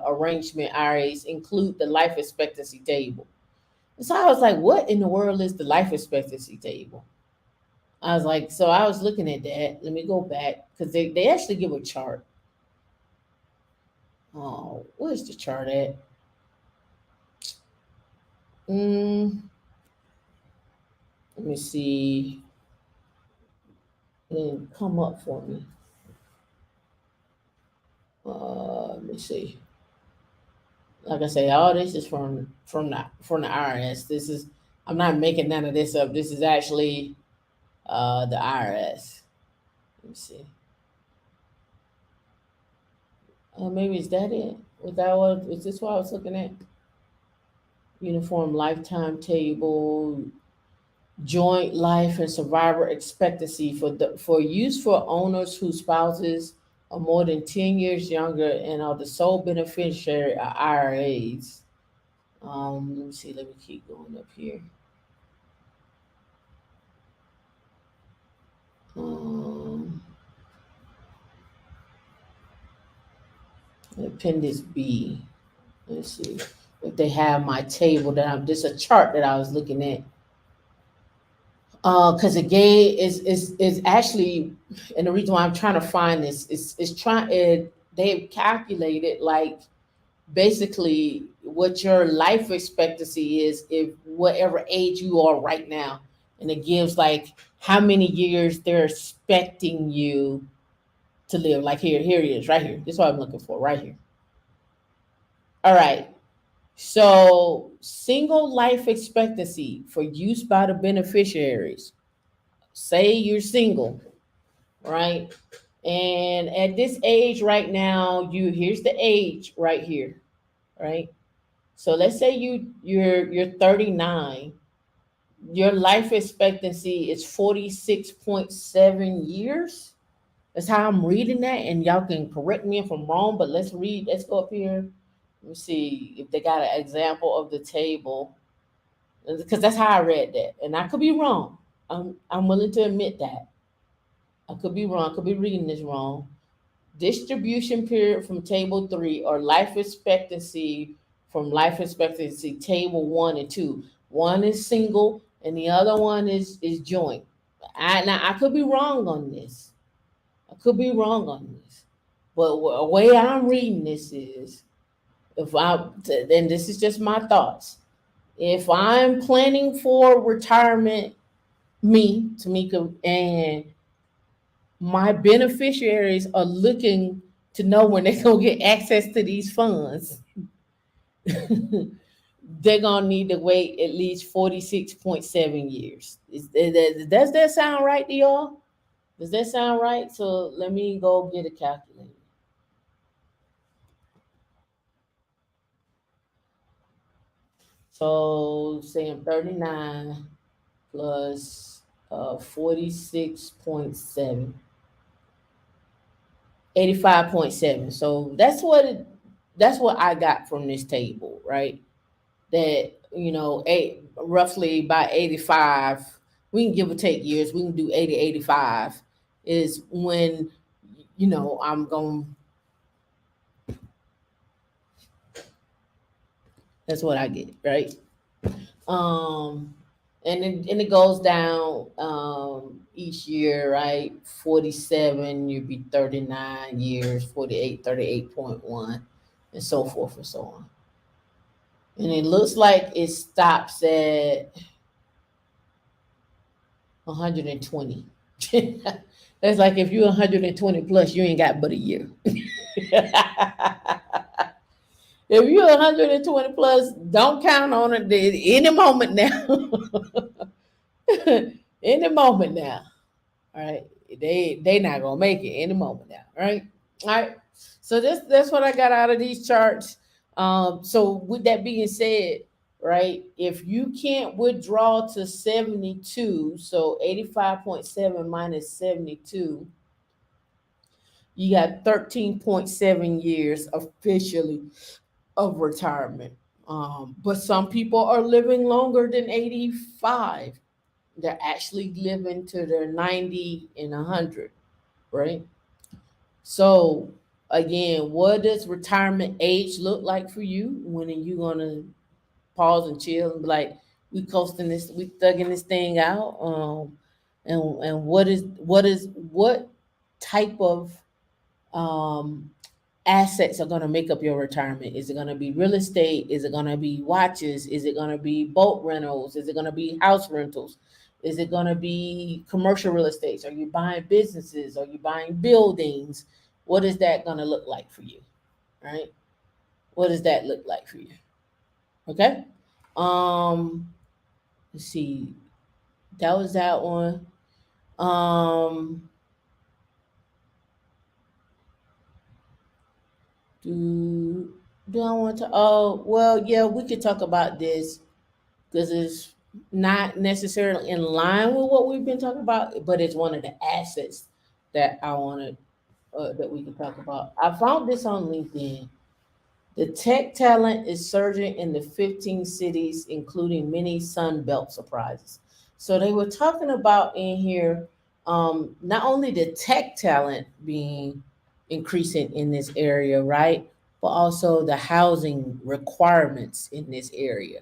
arrangement IRAs include the life expectancy table. So I was like, what in the world is the life expectancy table? I was like, so I was looking at that. Let me go back because they actually give a chart. Oh, where's the chart at? Let me see. It didn't come up for me. Let me see. Like I say, all this is from the IRS. This is I'm not making none of this up. This is actually the IRS. Let me see. Maybe is that it? Was this what I was looking at? Uniform lifetime table, joint life and survivor expectancy for use for owners whose spouses are more than 10 years younger and are the sole beneficiary of IRAs. Let me see. Let me keep going up here. Um, Appendix B. Let's see if they have my table that I'm. This is a chart that I was looking at. Because it gave is actually, and the reason why I'm trying to find this is trying. They've calculated like basically what your life expectancy is if whatever age you are right now, and it gives like how many years they're expecting you to live. Like here it is, right here. This is what I'm looking for, right here. All right. So single life expectancy for use by the beneficiaries. Say you're single, right? And at this age right now, here's the age right here, right? So let's say you're 39. Your life expectancy is 46.7 years. That's how I'm reading that, and y'all can correct me if I'm wrong. But let's read. Let's go up here. Let me see if they got an example of the table, because that's how I read that, and I could be wrong. I'm willing to admit that I could be wrong. I could be reading this wrong. Distribution period from table 3 or life expectancy from life expectancy table 1 and 2. One is single and the other one is joint. Now I could be wrong on this. I could be wrong on this. But the way I'm reading this is, if I and this is just my thoughts. If I'm planning for retirement, me, Tamika, and my beneficiaries are looking to know when they're gonna get access to these funds, they're gonna need to wait at least 46.7 years. Does that sound right to y'all? Does that sound right? So let me go get a calculator. So say I'm 39 plus 46.7, 85.7. So that's what I got from this table, right? That roughly by 85, we can give or take years, we can do 80, 85 is when I'm going, that's what I get, right? um and it goes down each year, right? 47, you'd be 39 years, 48, 38.1, and so forth and so on. And it looks like it stops at 120. That's like if you're 120 plus, you ain't got but a year. If you're 120 plus, don't count on it any moment now. Any moment now. All right. They not gonna make it any moment now. Right. All right. So that's what I got out of these charts. So with that being said, right, if you can't withdraw to 72, so 85.7 minus 72, you got 13.7 years officially of retirement. But some people are living longer than 85. They're actually living to their 90 and 100, right? So again, what does retirement age look like for you? When are you gonna pause and chill and be like, we coasting this, we thugging this thing out? And what type of um assets are going to make up your retirement? Is it going to be real estate? Is it going to be watches? Is it going to be boat rentals? Is it going to be house rentals? Is it going to be commercial real estate? Are you buying businesses? Are you buying buildings? What is that going to look like for you? Right? What does that look like for you? Okay. Um, let's see. That was that one. Um, do do I want to? Oh, well, yeah, we could talk about this because it's not necessarily in line with what we've been talking about, but it's one of the assets that I wanted that we can talk about. I found this on LinkedIn. The tech talent is surging in the 15 cities, including many Sun Belt surprises. So they were talking about in here not only the tech talent being increasing in this area, right, but also the housing requirements in this area.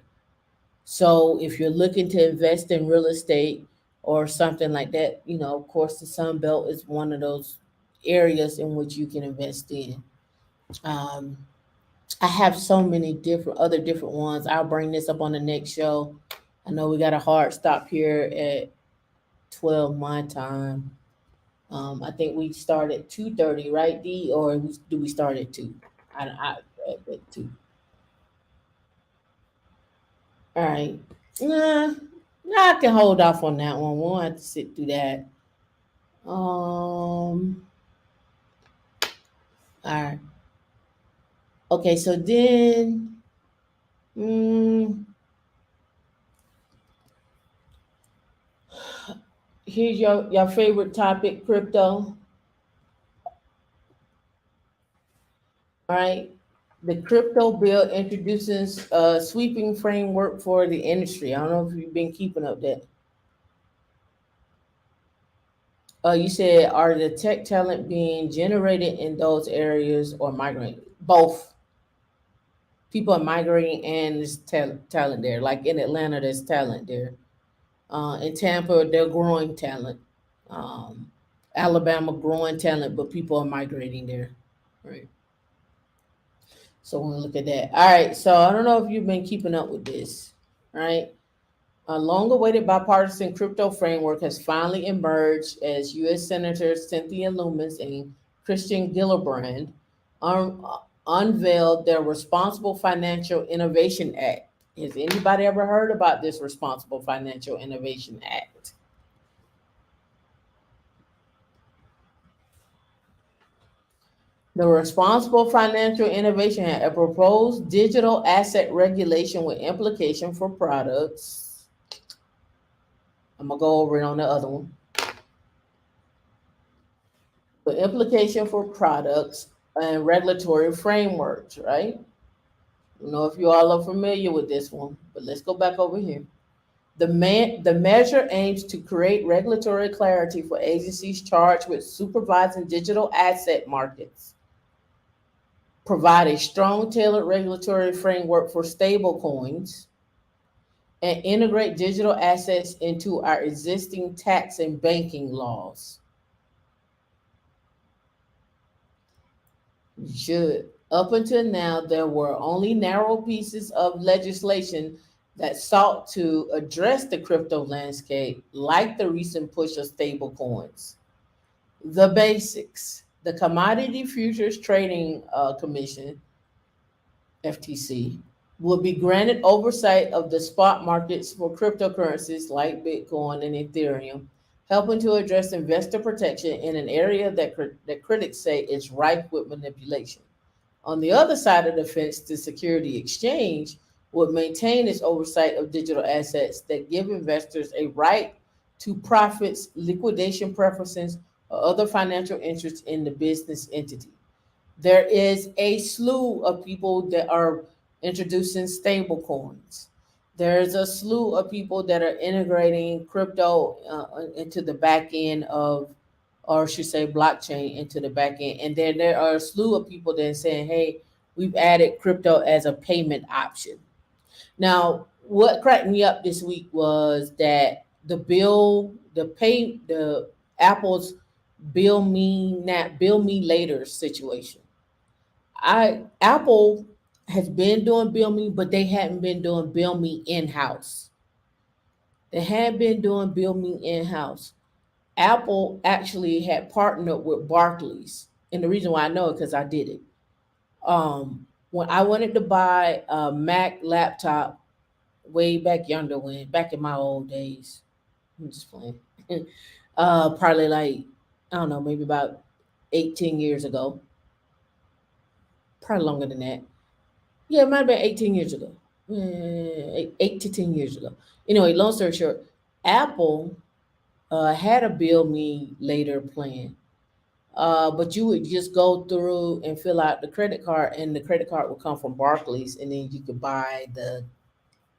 So if you're looking to invest in real estate or something like that, of course, the Sun Belt is one of those areas in which you can invest in. Um, I have so many different ones. I'll bring this up on the next show. I know we got a hard stop here at 12 my time. I think we start at 2:30, right, D? Or do we start at 2? At 2. All right. Nah, I can hold off on that one. We won't have to sit through that. All right. Okay, so then, mm, here's your favorite topic, crypto. All right. The crypto bill introduces a sweeping framework for the industry. I don't know if you've been keeping up that. You said, are the tech talent being generated in those areas or migrating? Both. People are migrating and there's talent there. Like in Atlanta, there's talent there. In Tampa, they're growing talent. Um, Alabama growing talent, but people are migrating there. Right. So we'll look at that. All right. So I don't know if you've been keeping up with this. Right. A long awaited bipartisan crypto framework has finally emerged as U.S. Senators Cynthia Lummis and Christian Gillibrand un- unveiled their Responsible Financial Innovation Act. Has anybody ever heard about this Responsible Financial Innovation Act? The Responsible Financial Innovation Act, a proposed digital asset regulation with implication for products. I'm going to go over it on the other one. The implication for products and regulatory frameworks, right? I don't know if you all are familiar with this one, but let's go back over here. The measure aims to create regulatory clarity for agencies charged with supervising digital asset markets, provide a strong tailored regulatory framework for stablecoins, and integrate digital assets into our existing tax and banking laws. Should. Up until now, there were only narrow pieces of legislation that sought to address the crypto landscape, like the recent push of stablecoins. The basics. The Commodity Futures Trading Commission, FTC, will be granted oversight of the spot markets for cryptocurrencies like Bitcoin and Ethereum, helping to address investor protection in an area that critics say is rife with manipulation. On the other side of the fence, the Security Exchange would maintain its oversight of digital assets that give investors a right to profits, liquidation preferences, or other financial interests in the business entity. There is a slew of people that are introducing stable coins. There's a slew of people that are integrating crypto into the back end of, or I should say, blockchain into the back end. And then there are a slew of people that are saying, hey, we've added crypto as a payment option. Now, what cracked me up this week was that the Apple's bill me later situation. Apple has been doing bill me, but they hadn't been doing bill me in house. They had been doing Build Me in-house. Apple actually had partnered with Barclays. And the reason why I know it because I did it. When I wanted to buy a Mac laptop way back yonder when, back in my old days, I'm just playing. Probably like, I don't know, maybe about 18 years ago. Probably longer than that. Yeah, it might have been 18 years ago. 8 to 10 years ago. Anyway, long story short, Apple had a bill me later plan. But you would just go through and fill out the credit card, and the credit card would come from Barclays, and then you could buy then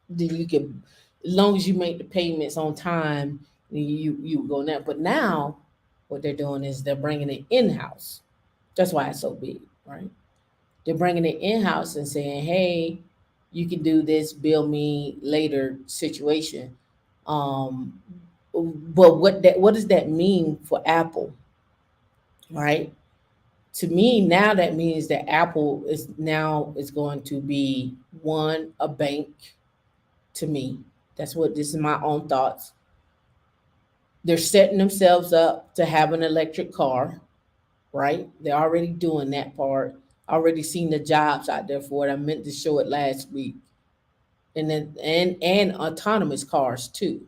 you could, as long as you make the payments on time, then you would go on that. But now, what they're doing is they're bringing it in house. That's why it's so big, right? They're bringing it in house and saying, "Hey, you can do this bill me later situation." Um, but what does that mean for Apple, right? To me, now that means that Apple is going to be one a bank. To me, that's what this is my own thoughts. They're setting themselves up to have an electric car, right? They're already doing that part. Already seen the jobs out there for it. I meant to show it last week. And then and autonomous cars too,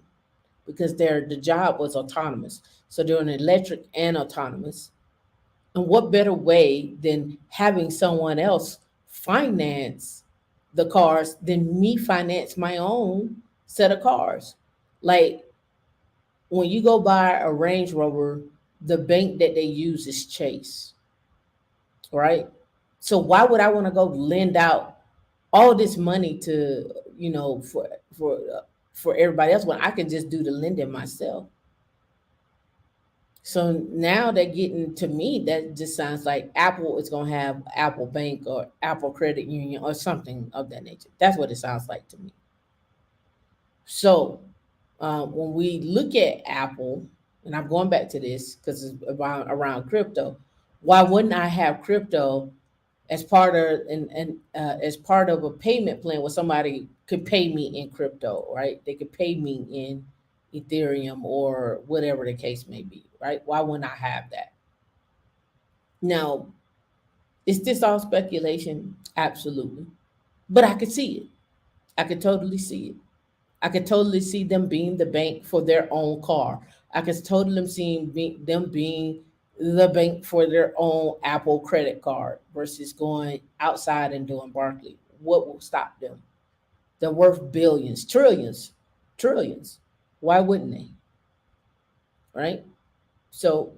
because the job was autonomous. So they're an electric and autonomous. And what better way than having someone else finance the cars than me finance my own set of cars? Like when you go buy a Range Rover, the bank that they use is Chase, right? So why would I want to go lend out all this money to, for everybody else when I can just do the lending myself? So now they're getting, to me, that just sounds like Apple is going to have Apple Bank or Apple Credit Union or something of that nature. That's what it sounds like to me. So when we look at Apple, and I'm going back to this because it's around crypto, why wouldn't I have crypto as part of as part of a payment plan where somebody could pay me in crypto, right? They could pay me in Ethereum or whatever the case may be, right? Why wouldn't I have that? Now, is this all speculation? Absolutely. But I could see it. I could totally see it. I could totally see them being the bank for their own car. I could totally see them being the bank for their own Apple credit card versus going outside and doing Barclay. What will stop them? They're worth billions, trillions, trillions. Why wouldn't they? Right? So,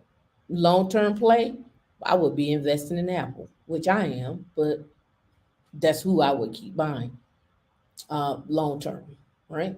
long term play, I would be investing in Apple, which I am, but that's who I would keep buying long term, right?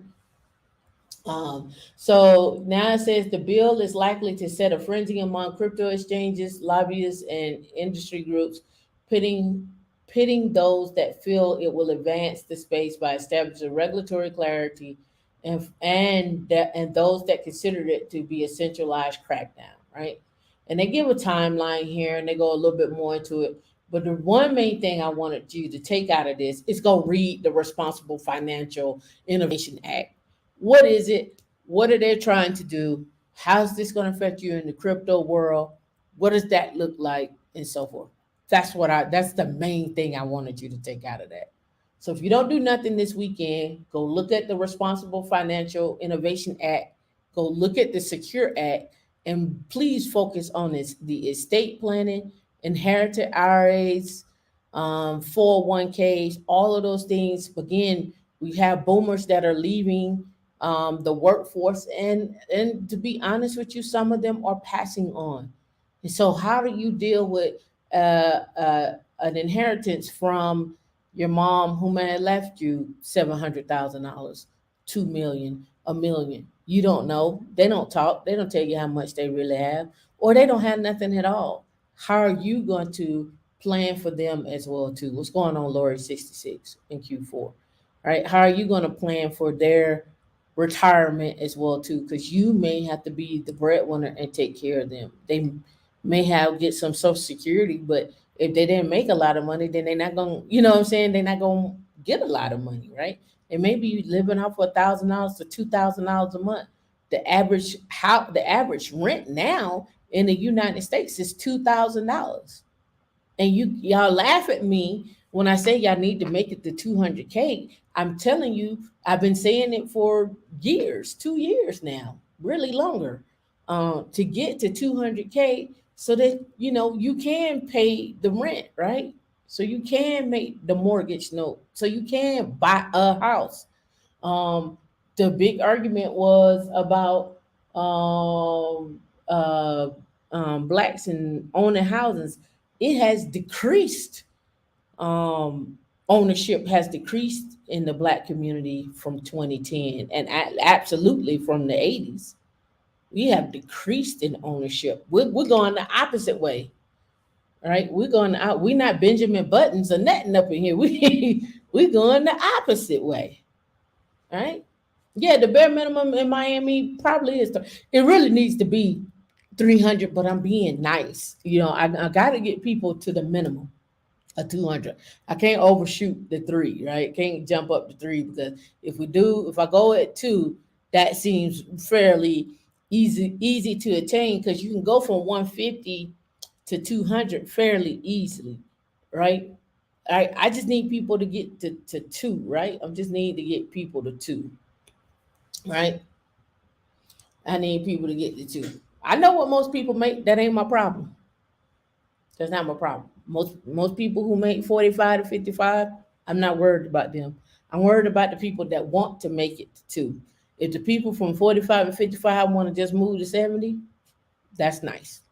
So now it says the bill is likely to set a frenzy among crypto exchanges, lobbyists, and industry groups, pitting pitting those that feel it will advance the space by establishing regulatory clarity, and those that consider it to be a centralized crackdown, right? And they give a timeline here, and they go a little bit more into it. But the one main thing I wanted you to take out of this is go read the Responsible Financial Innovation Act. What is it? What are they trying to do? How's this going to affect you in the crypto world? What does that look like? And so forth. That's the main thing I wanted you to take out of that. So if you don't do nothing this weekend, go look at the Responsible Financial Innovation Act, go look at the Secure Act, and please focus on the estate planning, inherited IRAs, 401ks, all of those things. Again, we have boomers that are leaving the workforce, and to be honest with you, some of them are passing on. And so, how do you deal with an inheritance from your mom who may have left you $700,000, 2 million, a million? You don't know. They don't talk. They don't tell you how much they really have, or they don't have nothing at all. How are you going to plan for them as well too? What's going on, Lori 66 in Q4? Right? How are you going to plan for their retirement as well too? Because you may have to be the breadwinner and take care of them. They may have get some social security, but if they didn't make a lot of money, then they're not going, you know what I'm saying? They're not going to get a lot of money, right? And maybe you living off for $1,000 to $2,000 a month. The average rent now in the United States is $2,000. And y'all laugh at me when I say y'all need to make it to 200K. I'm telling you, I've been saying it for years, 2 years now, really longer, to get to 200K so that you can pay the rent, right? So you can make the mortgage note, so you can buy a house. Um, the big argument was about blacks and owning houses. It has decreased. Ownership has decreased in the black community from 2010, and absolutely from the 80s. We have decreased in ownership. We're going the opposite way, right? We're going out. We're not Benjamin Buttons or nothing up in here. We're going the opposite way, right? Yeah, the bare minimum in Miami probably is. It really needs to be 300, but I'm being nice. I got to get people to the minimum of 200. I can't overshoot the three, right? Can't jump up to three, because if I go at two, that seems fairly easy to attain, because you can go from 150 to 200 fairly easily, right? I just need people to get to two, right? I just need to get people to two, right? I need people to get to two. I know what most people make. That ain't my problem. That's not my problem. Most people who make 45 to 55, I'm not worried about them. I'm worried about the people that want to make it to two. If the people from 45 to 55 want to just move to 70, that's nice.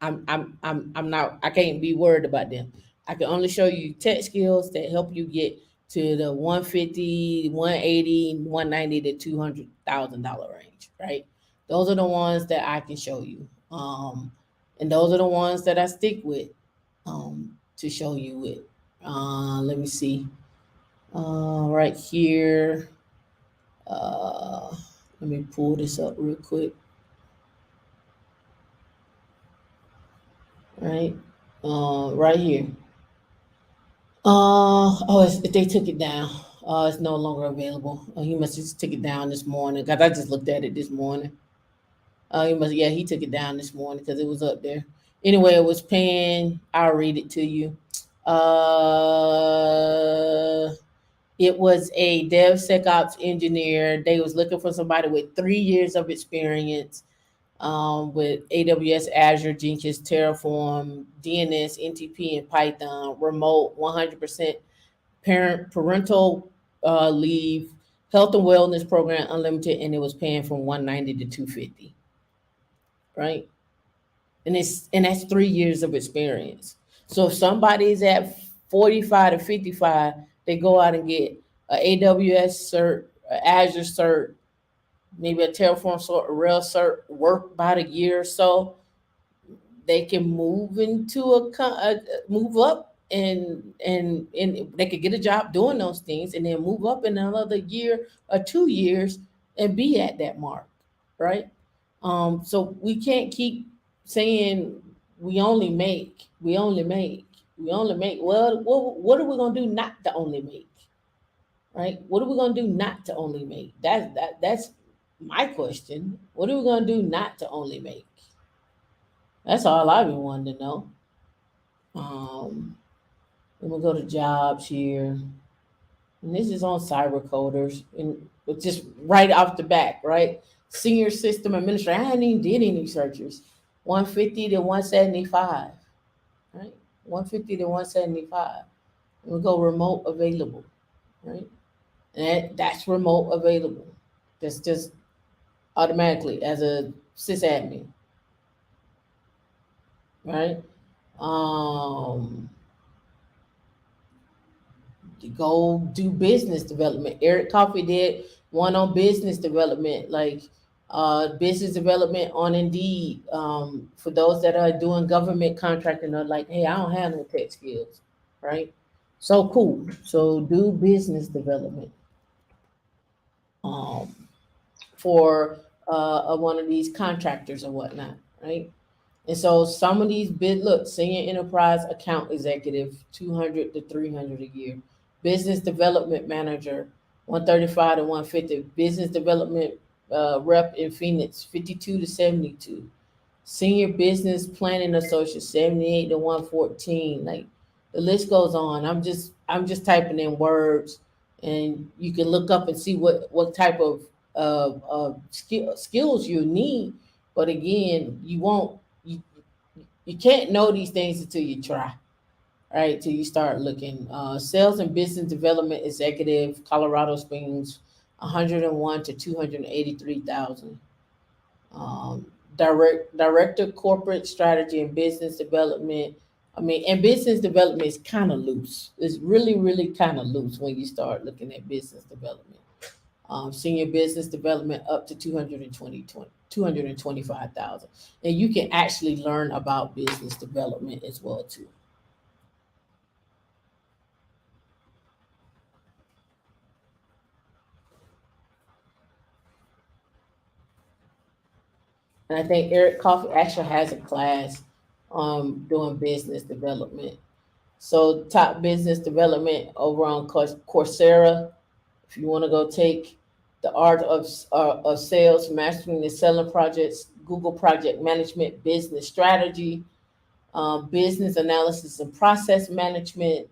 I'm not, I can't be worried about them. I can only show you tech skills that help you get to the 150, 180, 190 to $200,000 range, right? Those are the ones that I can show you. And those are the ones that I stick with, to show you with. Let me see. Right here. Uh, Let me pull this up real quick. Right. Right here. Oh, they took it down. It's no longer available. He must have just took it down this morning, because I just looked at it this morning. He took it down this morning because it was up there. Anyway, it was paying. I'll read it to you. Uh, it was a DevSecOps engineer. They was looking for somebody with 3 years of experience, with AWS, Azure, Jenkins, Terraform, DNS, NTP, and Python. Remote, 100% parental leave, health and wellness program, unlimited, and it was paying from 190 to 250. Right, and that's 3 years of experience. So if somebody's at 45 to 55, they go out and get a AWS cert, a Azure cert, maybe a Terraform cert, a Rails cert, work about a year or so. They can move into move up, and they could get a job doing those things, and then move up in another year or 2 years and be at that mark, right? So we can't keep saying we only make. Well, what are we gonna do not to only make, right? What are we gonna do not to only make? That's my question. What are we gonna do not to only make? That's all I've been wanting to know. Um, Then we'll go to jobs here. And this is on cyber coders. And just right off the back, right? Senior system administrator. I hadn't even did any searches. 150 to 175. Right? 150 to 175. And we'll go remote available. Right? And that's remote available. That's just automatically as a sysadmin. Right? Um to go do business development. Eric Coffey did one on business development, like business development on Indeed. For those that are doing government contracting, are like, hey, I don't have no tech skills, right? So cool. So do business development, um, for one of these contractors or whatnot, right? And so some of these bid look, senior enterprise account executive, 200 to 300 a year. Business development manager, 135 to 150. Business development rep in Phoenix, 52 to 72. Senior business planning associate, 78 to 114. Like the list goes on. I'm just typing in words, and you can look up and see what type of skills you need. But again, you can't know these things until you try, right? Till you start looking. Sales and business development executive, Colorado Springs, 101 to 283,000. Director corporate strategy and business development. I mean, and business development is kind of loose. It's really, really kind of loose when you start looking at business development. Senior business development up to 225,000, and you can actually learn about business development as well too. And I think Eric Coffey actually has a class doing business development. So top business development over on Coursera. If you want to go take the art of sales, mastering the selling projects, Google project management, business strategy, business analysis and process management,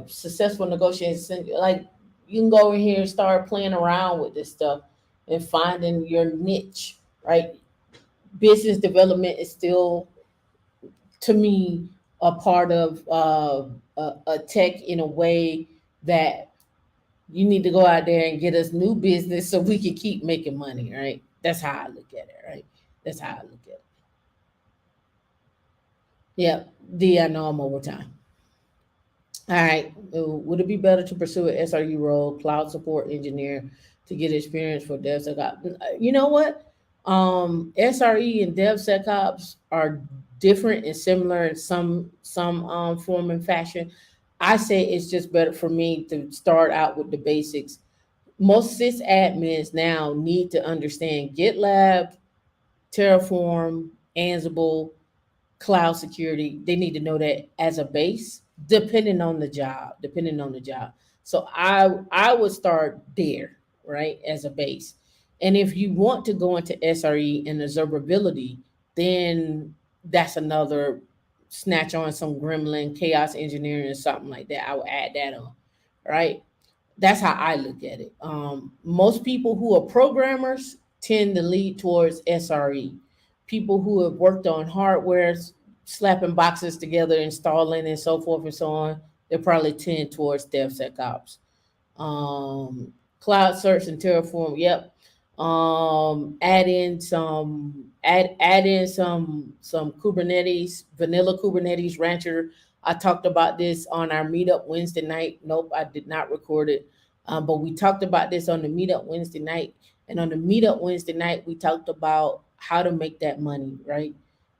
successful negotiations. Like you can go over here and start playing around with this stuff and finding your niche, right? Business development is still, to me, a part of a tech in a way that you need to go out there and get us new business so we can keep making money, right? That's how I look at it, right? That's how I look at it. Yeah, D, I know I'm over time. All right. Would it be better to pursue an SRU role, cloud support engineer, to get experience for DevSecOps? You know what? SRE and DevSecOps are different and similar in some form and fashion. I say it's just better for me to start out with the basics. Most sysadmins now need to understand GitLab, Terraform, Ansible, cloud security. They need to know that as a base, depending on the job. So I would start there, right, as a base. And if you want to go into SRE and observability, then that's another snatch on some gremlin chaos engineering or something like that. I would add that on, right? That's how I look at it. Most people who are programmers tend to lead towards SRE. People who have worked on hardware, slapping boxes together, installing, and so forth and so on, they probably tend towards DevSecOps. Cloud search and Terraform, yep. Add in some Kubernetes, vanilla Kubernetes Rancher. I talked about this on our meetup Wednesday night. Nope, I did not record it. But we talked about this on the meetup Wednesday night. And on the meetup Wednesday night, we talked about how to make that money, right?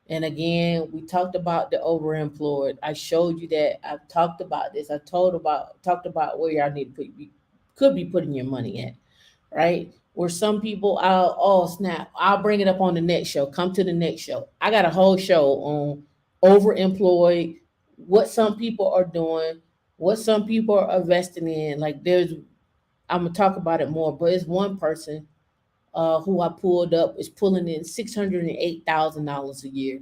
And again, we talked about the overemployed. I showed you that. I've talked about this. I talked about where y'all need to could be putting your money at, right? Where some people, oh snap, I'll bring it up on the next show. Come to the next show. I got a whole show on overemployed, what some people are doing, what some people are investing in. Like I'm gonna talk about it more, but it's one person who I pulled up is pulling in $608,000 a year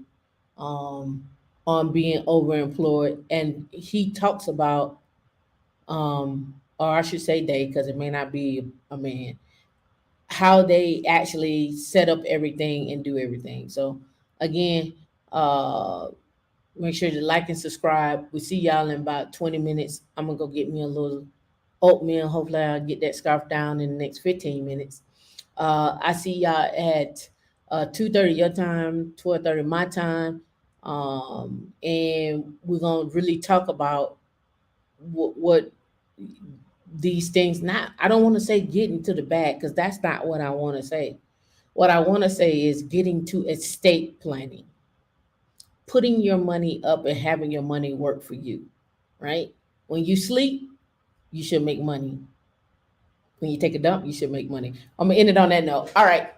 um, on being overemployed, and he talks about, or I should say they, because it may not be a man, how they actually set up everything and do everything. So again, uh, make sure to like and subscribe. We see y'all in about 20 minutes. I'm gonna go get me a little oatmeal. Hopefully, I'll get that scarf down in the next 15 minutes. I see y'all at 2:30 your time, 12:30 my time, and we're gonna really talk about what these things. Not, I don't want to say getting to the bag because that's not what I want to say. What I want to say is getting to estate planning, putting your money up and having your money work for you, right? When you sleep, you should make money. When you take a dump, you should make money. I'm gonna end it on that note. All right.